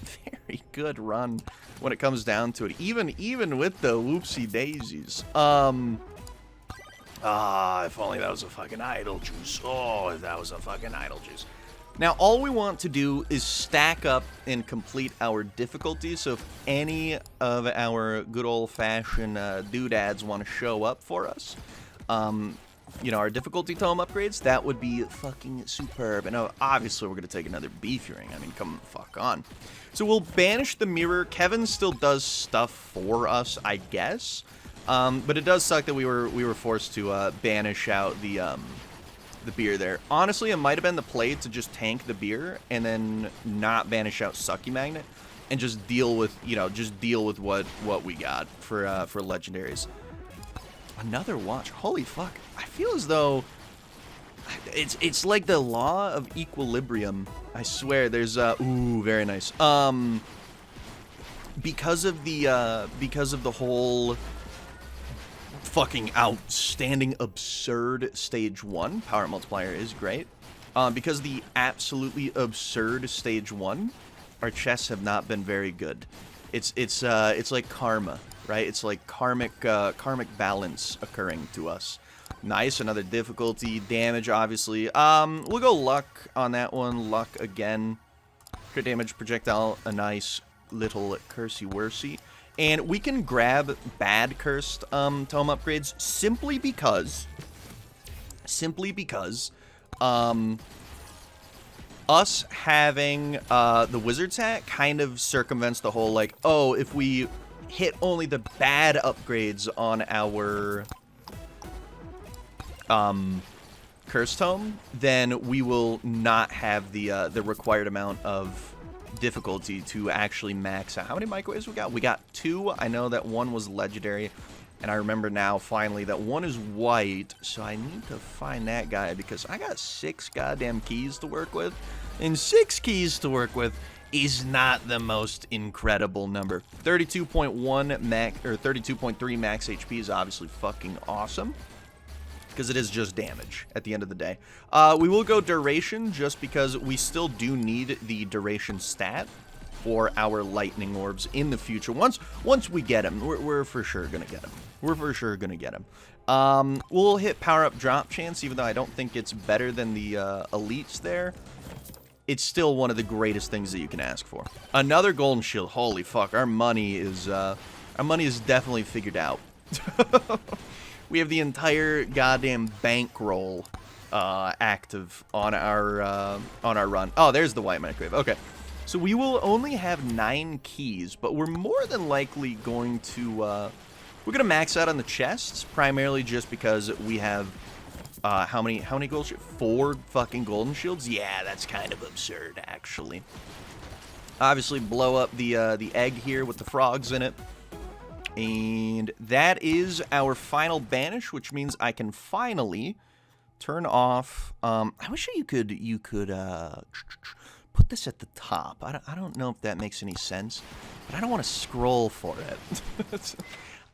run when it comes down to it. Even with the whoopsie daisies. If only that was a fucking idle juice. Oh, if that was a fucking idle juice. Now, all we want to do is stack up and complete our difficulties. So if any of our good old-fashioned doodads want to show up for us, you know, our difficulty tome upgrades, that would be fucking superb. And obviously, we're going to take another beefy ring. I mean, come fuck on. So we'll banish the mirror. Kevin still does stuff for us, I guess. But it does suck that we were forced to banish out the beer there. Honestly, it might have been the play to just tank the beer and then not banish out Sucky Magnet and just deal with, you know, what we got for legendaries. Another watch. Holy fuck. I feel as though it's like the law of equilibrium. I swear there's ooh, very nice. Because of the whole fucking outstanding absurd stage 1, power multiplier is great. Because the absolutely absurd stage 1, our chests have not been very good. It's like karma, right? It's like karmic balance occurring to us. Nice, another difficulty, damage obviously. We'll go luck on that one. Luck again. Crit damage projectile, a nice little cursey-worsey. And we can grab bad cursed tome upgrades simply because us having the wizard's hat kind of circumvents the whole, like, oh, if we hit only the bad upgrades on our cursed tome, then we will not have the required amount of difficulty to actually max out. How many microwaves we got? We got 2. I know that one was legendary, and I remember now finally that one is white, so I need to find that guy because I got 6 goddamn keys to work with, and 6 keys to work with is not the most incredible number. 32.1 max or 32.3 max HP is obviously fucking awesome, because it is just damage at the end of the day. We will go duration just because we still do need the duration stat for our lightning orbs in the future. Once we get them, we're for sure gonna get them. We're for sure gonna get them. We'll hit power up drop chance, even though I don't think it's better than the elites there. It's still one of the greatest things that you can ask for. Another golden shield. Holy fuck, our money is definitely figured out. We have the entire goddamn bankroll active on our run. Oh, there's the white microwave. Okay, so we will only have 9 keys, but we're more than likely going to we're gonna max out on the chests, primarily just because we have how many gold shields? 4 fucking golden shields. Yeah, that's kind of absurd, actually. Obviously, blow up the egg here with the frogs in it. And that is our final banish, which means I can finally turn off. I wish you could put this at the top. I don't know if that makes any sense, but I don't want to scroll for it.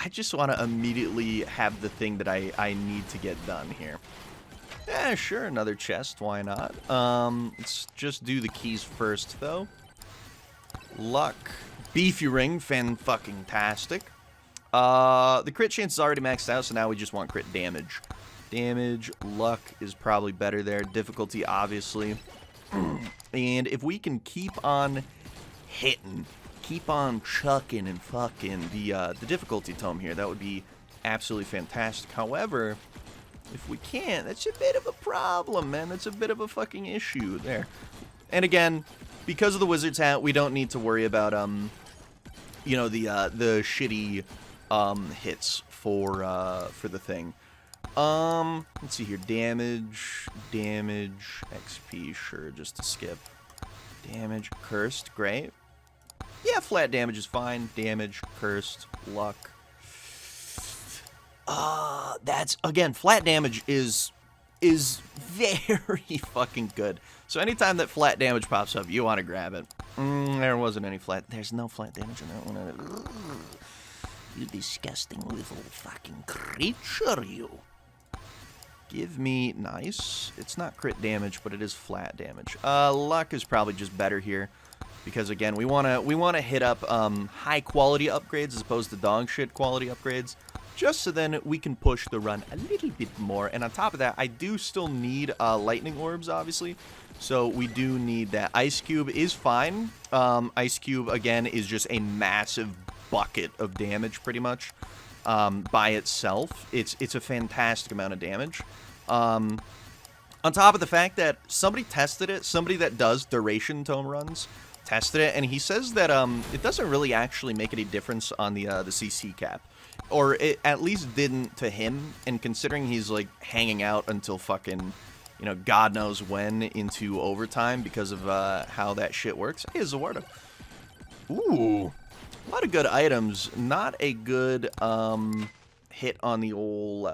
I just want to immediately have the thing that I need to get done here. Yeah, sure, another chest. Why not? Let's just do the keys first, though. Luck. Beefy ring. Fan-fucking-tastic. The crit chance is already maxed out, so now we just want crit damage. Damage, luck is probably better there. Difficulty, obviously. And if we can keep on hitting, keep on chucking and fucking the difficulty tome here, that would be absolutely fantastic. However, if we can't, that's a bit of a problem, man. That's a bit of a fucking issue there. And again, because of the wizard's hat, we don't need to worry about you know, the shitty hits for the thing. Let's see here. Damage, XP, sure, just to skip. Damage, cursed, great. Yeah, flat damage is fine. Damage, cursed, luck. That's, again, flat damage is very fucking good. So anytime that flat damage pops up, you want to grab it. There wasn't any flat. There's no flat damage in that one. You disgusting little fucking creature, you. Give me, nice. It's not crit damage, but it is flat damage. Luck is probably just better here, because again, we wanna hit up high quality upgrades as opposed to dog shit quality upgrades, just so then we can push the run a little bit more. And on top of that, I do still need lightning orbs, obviously. So we do need that. Ice cube is fine. Ice cube again is just a massive bucket of damage, pretty much, by itself. It's a fantastic amount of damage. On top of the fact that somebody tested it, somebody that does duration tome runs tested it, and he says that it doesn't really actually make any difference on the CC cap, or it at least didn't to him. And considering he's like hanging out until fucking, you know, God knows when into overtime because of how that shit works. Hey, Zawarda. Ooh. A lot of good items. Not a good hit on the old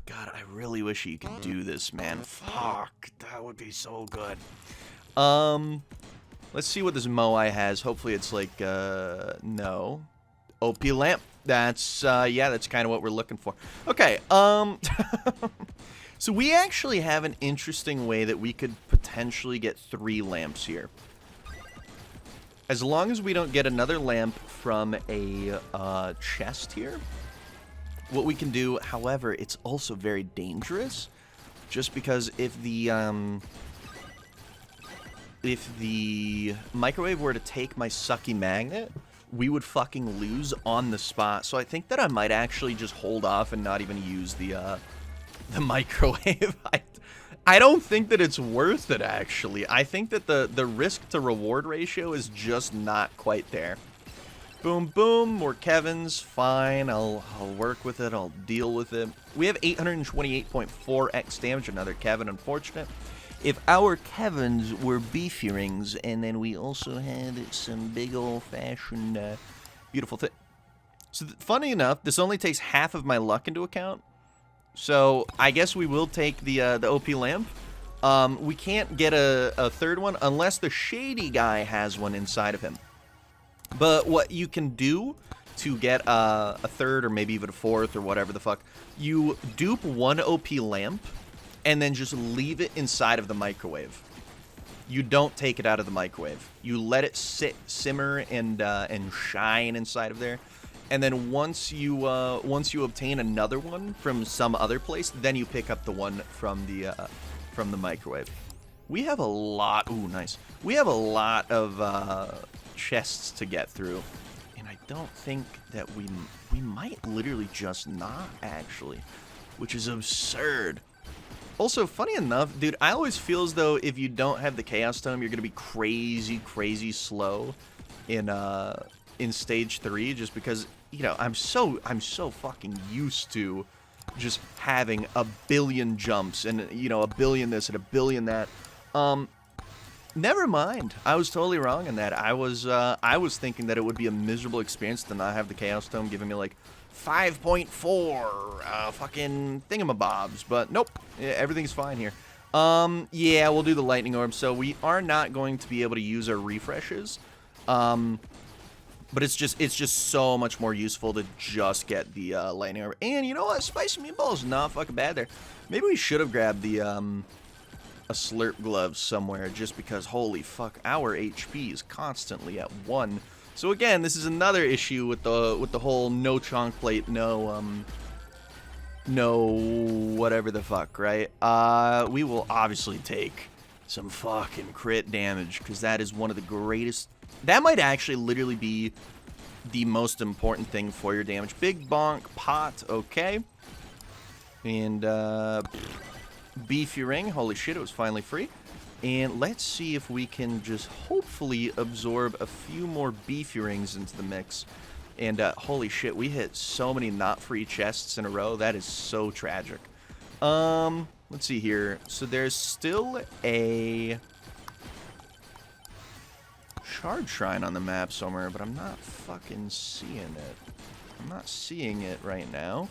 God, I really wish you could do this, man. Fuck, that would be so good. Let's see what this Moai has. Hopefully it's like no. OP lamp. That's yeah, that's kind of what we're looking for. Okay, so we actually have an interesting way that we could potentially get 3 lamps here. As long as we don't get another lamp from a chest here, what we can do, however, it's also very dangerous, just because if the microwave were to take my Sucky Magnet, we would fucking lose on the spot. So I think that I might actually just hold off and not even use the microwave. I don't think that it's worth it, actually. I think that the risk to reward ratio is just not quite there. Boom, boom, more Kevins, fine, I'll work with it, I'll deal with it. We have 828.4x damage, another Kevin, unfortunate. if our Kevins were beefy rings, and then we also had some big old-fashioned beautiful thing. So funny enough, this only takes half of my luck into account. So I guess we will take the OP lamp. We can't get a third one unless the shady guy has one inside of him. But what you can do to get a third or maybe even a fourth or whatever the fuck, you dupe one OP lamp and then just leave it inside of the microwave. You don't take it out of the microwave. You let it sit, simmer, and shine inside of there. And then once you obtain another one from some other place, then you pick up the one from the microwave. We have a lot. Ooh, nice. We have a lot of chests to get through, and I don't think that we might literally just not actually, which is absurd. Also, funny enough, dude, I always feel as though if you don't have the Chaos Tome, you're gonna be crazy slow in stage 3, just because, you know, I'm so fucking used to just having a billion jumps and, you know, a billion this and a billion that. Never mind. I was totally wrong in that. I was thinking that it would be a miserable experience to not have the Chaos Tome giving me like 5.4 fucking thingamabobs, but nope. Everything's fine here. Yeah, we'll do the lightning orb. So we are not going to be able to use our refreshes. But it's just so much more useful to just get the lightning orb. And you know what? Spicy meatballs not fucking bad there. Maybe we should have grabbed the a slurp glove somewhere, just because holy fuck, our HP is constantly at 1. So again, this is another issue with the whole no chonk plate, no whatever the fuck, right? We will obviously take some fucking crit damage, because that is one of the greatest. That might actually literally be the most important thing for your damage. Big bonk pot, okay. And beefy ring, holy shit, it was finally free. And let's see if we can just hopefully absorb a few more beefy rings into the mix. And holy shit, we hit so many not free chests in a row. That is so tragic. Let's see here. So there's still a shard shrine on the map somewhere, but I'm not fucking seeing it. I'm not seeing it right now.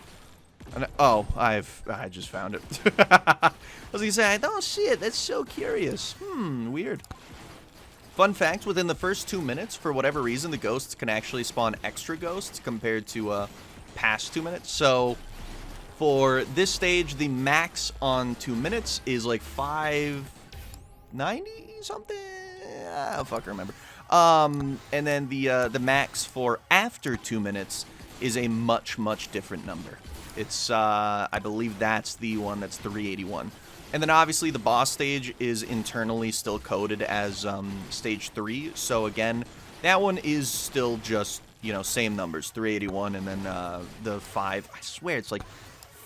Oh, I just found it. I was gonna say, I don't see it. That's so curious. Weird. Fun fact, within the first 2 minutes, for whatever reason, the ghosts can actually spawn extra ghosts compared to past 2 minutes. So for this stage, the max on 2 minutes is like 590 something. I don't fucking remember. And then the max for after 2 minutes is a much different number. It's I believe that's the one that's 381. And then obviously the boss stage is internally still coded as stage 3. So again, that one is still just, you know, same numbers, 381, and then the 5. I swear it's like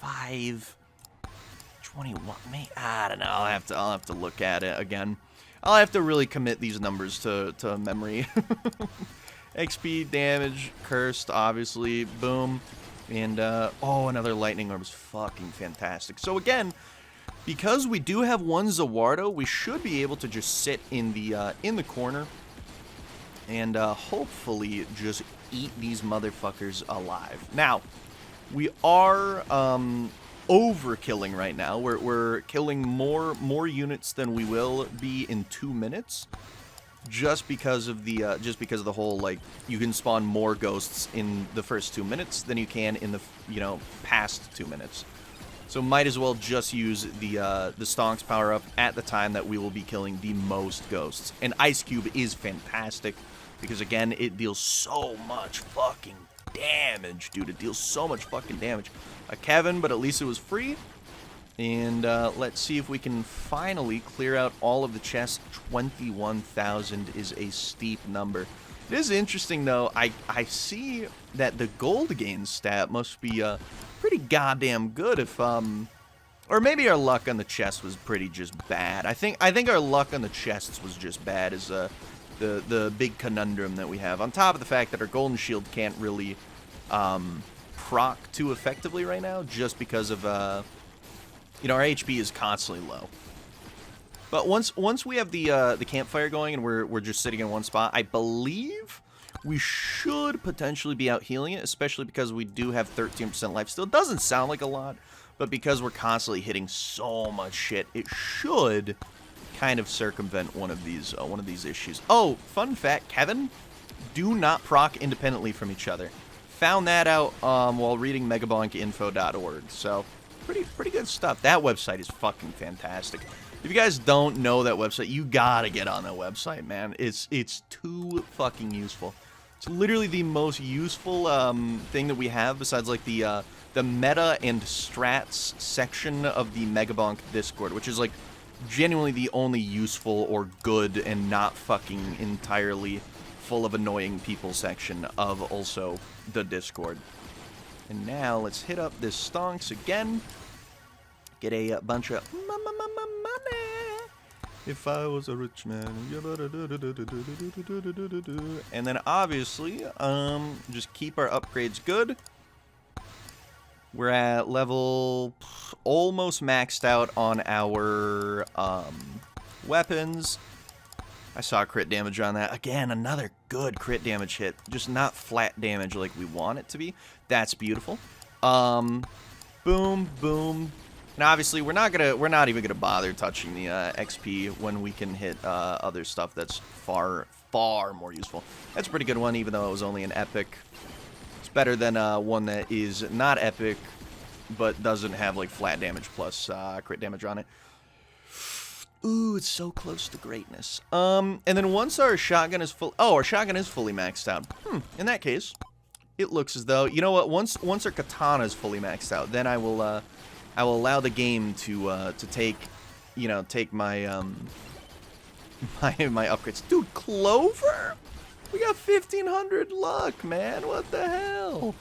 521. I don't know. I'll have to look at it again. I'll have to really commit these numbers to memory. XP, damage, cursed, obviously, boom. And, oh, another lightning orb is fucking fantastic. So again, because we do have one Zawardo, we should be able to just sit in the corner and hopefully just eat these motherfuckers alive. Now, we are overkilling right now. We're killing more units than we will be in 2 minutes. Just because of the whole, like, you can spawn more ghosts in the first 2 minutes than you can in the, you know, past 2 minutes. So might as well just use the Stonks power up at the time that we will be killing the most ghosts. And Ice Cube is fantastic because again, it deals so much fucking damage, dude. It deals so much fucking damage. A Kevin, but at least it was free. And let's see if we can finally clear out all of the chests. 21,000 is a steep number. It is interesting, though. I see that the gold gain stat must be pretty goddamn good if or maybe our luck on the chest was pretty just bad. I think our luck on the chests was just bad is the big conundrum that we have. On top of the fact that our golden shield can't really proc too effectively right now, just because of you know, our HP is constantly low. But once we have the campfire going and we're just sitting in one spot, I believe we should potentially be out healing it, especially because we do have 13% life still. It doesn't sound like a lot, but because we're constantly hitting so much shit, it should kind of circumvent one of these issues. Oh, fun fact, Kevin, do not proc independently from each other. Found that out while reading megabonkinfo.org. So pretty good stuff. That website is fucking fantastic. If you guys don't know that website, you gotta get on that website, man. It's too fucking useful. It's literally the most useful thing that we have besides like the meta and strats section of the Megabonk Discord, which is like genuinely the only useful or good and not fucking entirely full of annoying people section of also the Discord. And now let's hit up this stonks again. Get a bunch of money. If I was a rich man. And then obviously, just keep our upgrades good. We're at level almost maxed out on our weapons. I saw crit damage on that. Again, another good crit damage hit. Just not flat damage like we want it to be. That's beautiful. Boom, boom. And obviously, we're not even gonna bother touching the XP when we can hit other stuff that's far more useful. That's a pretty good one, even though it was only an epic. It's better than one that is not epic, but doesn't have like flat damage plus crit damage on it. Ooh, it's so close to greatness. And then once our shotgun is full, our shotgun is fully maxed out. In that case, it looks as though, you know what? Once our katana is fully maxed out, then I will allow the game to take, take my my upgrades. Dude, Clover, we got 1,500 luck, man. What the hell?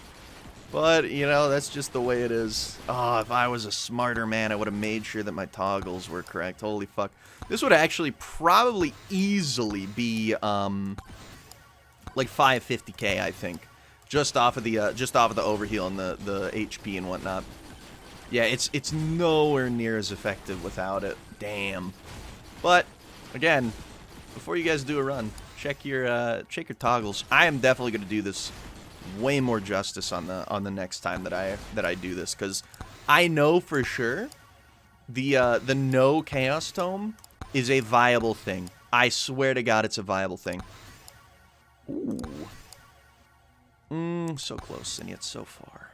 But that's just the way it is. Oh, if I was a smarter man, I would have made sure that my toggles were correct. Holy fuck, this would actually probably easily be like 550k, I think, just off of the overheal and the HP and whatnot. Yeah, it's nowhere near as effective without it. Damn. But again, before you guys do a run, check your toggles. I am definitely going to do this way more justice on the next time that I do this, because I know for sure the no chaos tome is a viable thing. I swear to God, it's a viable thing. Ooh. So close and yet so far.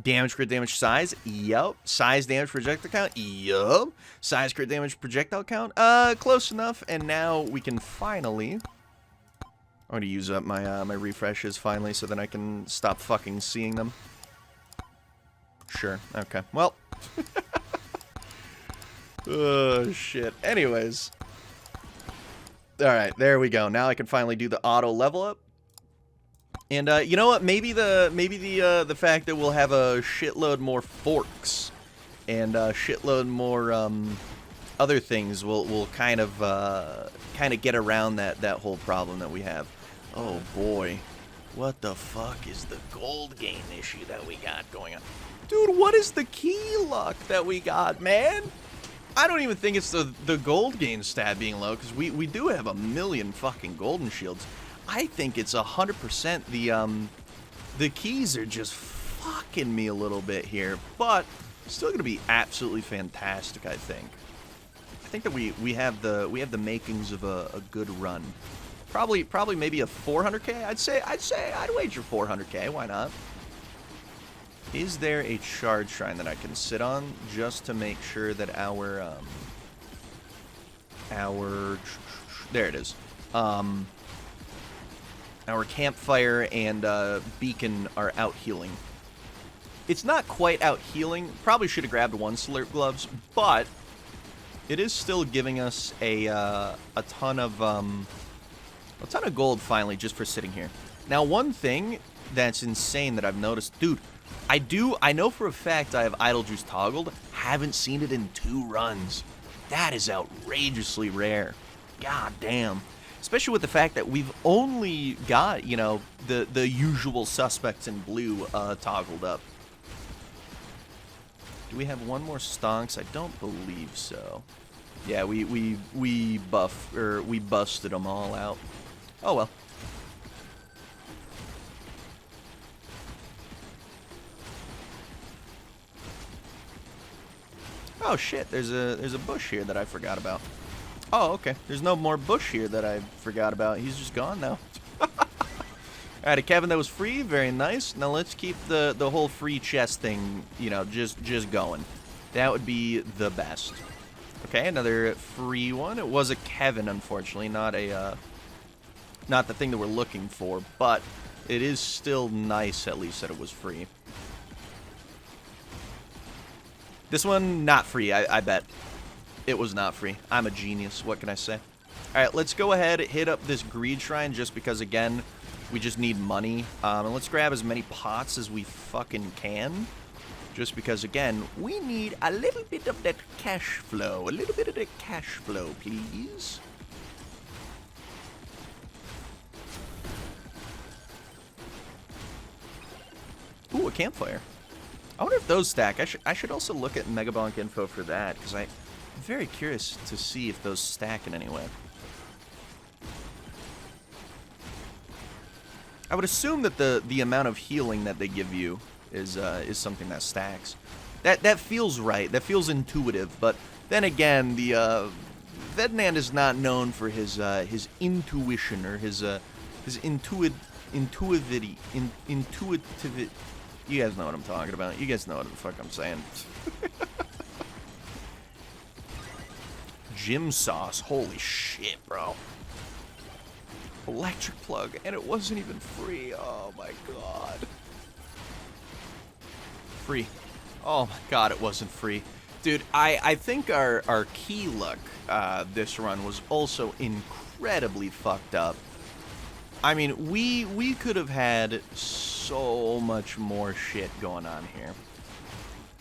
Damage, crit damage, size. Yup. Size, damage, projectile count. Yup. Size, crit damage, projectile count. Close enough. And now we can finally. I'm going to use up my my refreshes finally so that I can stop fucking seeing them. Sure. Okay. Well. Oh, shit. Anyways. Alright, there we go. Now I can finally do the auto level up. And you know what? Maybe the fact that we'll have a shitload more forks and a shitload more other things will kind of get around that whole problem that we have. Oh boy, what the fuck is the gold gain issue that we got going on? Dude, what is the key luck that we got, man? I don't even think it's the gold gain stat being low, because we do have 1,000,000 fucking golden shields. I think it's 100% the keys are just fucking me a little bit here, but still gonna be absolutely fantastic. I think that we have the makings of a good run. Probably maybe a 400k. I'd wager 400k. Why not? Is there a shard shrine that I can sit on just to make sure that our there it is. Our campfire and beacon are out healing. It's not quite out healing. Probably should have grabbed one slurp gloves, but it is still giving us a ton of gold finally just for sitting here. Now, one thing that's insane that I've noticed, dude, I know for a fact I have idle juice toggled. Haven't seen it in 2 runs. That is outrageously rare. God damn. Especially with the fact that we've only got, the usual suspects in blue toggled up. Do we have one more stonks? I don't believe so. Yeah, we busted them all out. Oh well. Oh shit, there's a bush here that I forgot about. Oh, okay. There's no more bush here that I forgot about. He's just gone now. Alright, a Kevin that was free, very nice. Now let's keep the whole free chest thing, you know, just going. That would be the best. Okay, another free one. It was a Kevin, unfortunately, not the thing that we're looking for, but it is still nice at least that it was free. This one, not free, I bet. It was not free. I'm a genius, what can I say? Alright, let's go ahead, hit up this greed shrine just because, again, we just need money. And let's grab as many pots as we fucking can. Just because, again, we need a little bit of that cash flow. A little bit of that cash flow, please. Ooh, a campfire. I wonder if those stack. I should also look at Megabonk info for that, because I'm very curious to see if those stack in any way. I would assume that the amount of healing that they give you is something that stacks. That feels right. That feels intuitive. But then again, the Vednan is not known for his intuition or his intuitivity. You guys know what I'm talking about. You guys know what the fuck I'm saying. Gym sauce. Holy shit, bro. Electric plug, and it wasn't even free. Oh my god. Free. Oh my god, it wasn't free. Dude, I think our key luck this run was also incredibly fucked up. I mean, we could have had so much more shit going on here.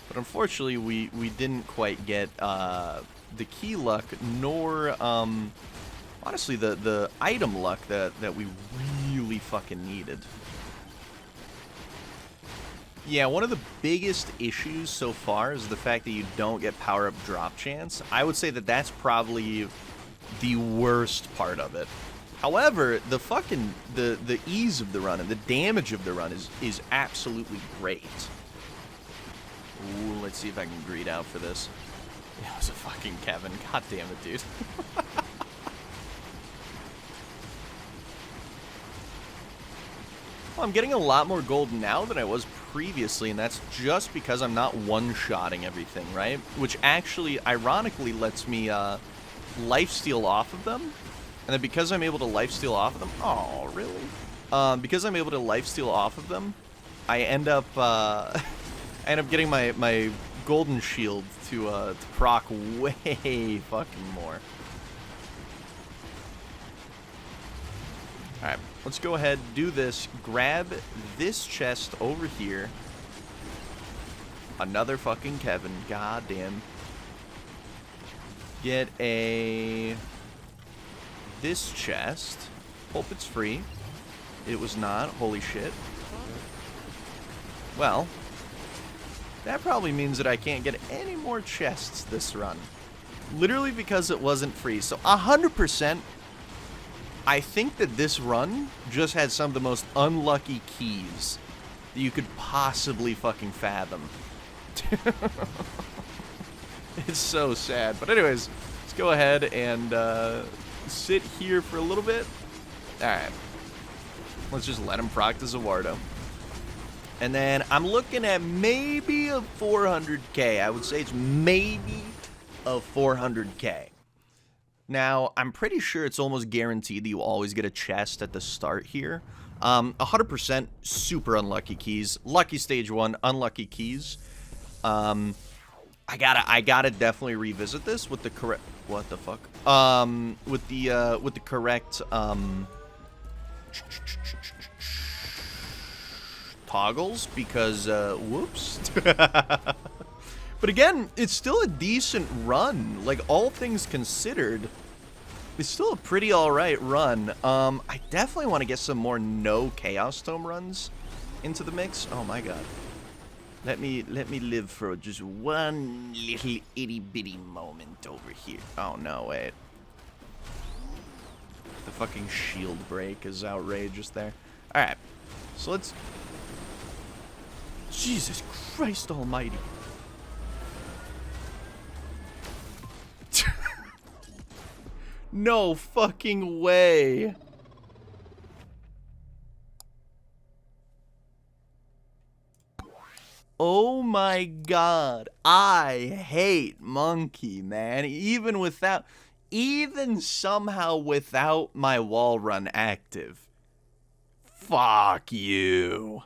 But unfortunately, we didn't quite get the key luck, nor honestly, the item luck that we really fucking needed. Yeah, one of the biggest issues so far is the fact that you don't get power-up drop chance. I would say that that's probably the worst part of it. However, the fucking, the ease of the run and the damage of the run is absolutely great. Ooh, let's see if I can greed out for this. It was a fucking Kevin. God damn it, dude. Well, I'm getting a lot more gold now than I was previously, and that's just because I'm not one-shotting everything, right? Which actually, ironically, lets me lifesteal off of them. And then because I'm able to lifesteal off of them... Oh, really? Because I'm able to lifesteal off of them, I end up getting my golden shield to proc way fucking more. Alright, let's go ahead, do this, grab this chest over here. Another fucking Kevin, goddamn. Get this chest. Hope it's free. It was not, holy shit. Well, that probably means that I can't get any more chests this run. Literally because it wasn't free. So 100%, I think that this run just had some of the most unlucky keys that you could possibly fucking fathom. It's so sad. But anyways, let's go ahead and sit here for a little bit. Alright. Let's just let him proc the Zawardo. And then I'm looking at maybe a 400k. I would say it's maybe a 400k. Now, I'm pretty sure it's almost guaranteed that you always get a chest at the start here. 100% super unlucky keys. Lucky stage 1, unlucky keys. I gotta definitely revisit this with the correct... What the fuck? With the correct, toggles, because, whoops. But again, it's still a decent run. Like, all things considered, it's still a pretty alright run. I definitely want to get some more no Chaos Tome runs into the mix. Oh my god. Let me live for just one little itty bitty moment over here. Oh no, wait. The fucking shield break is outrageous there. Alright. So let's... Jesus Christ almighty. No fucking way. Oh my god. I hate Monkey, man. Even somehow without my wall run active. Fuck you.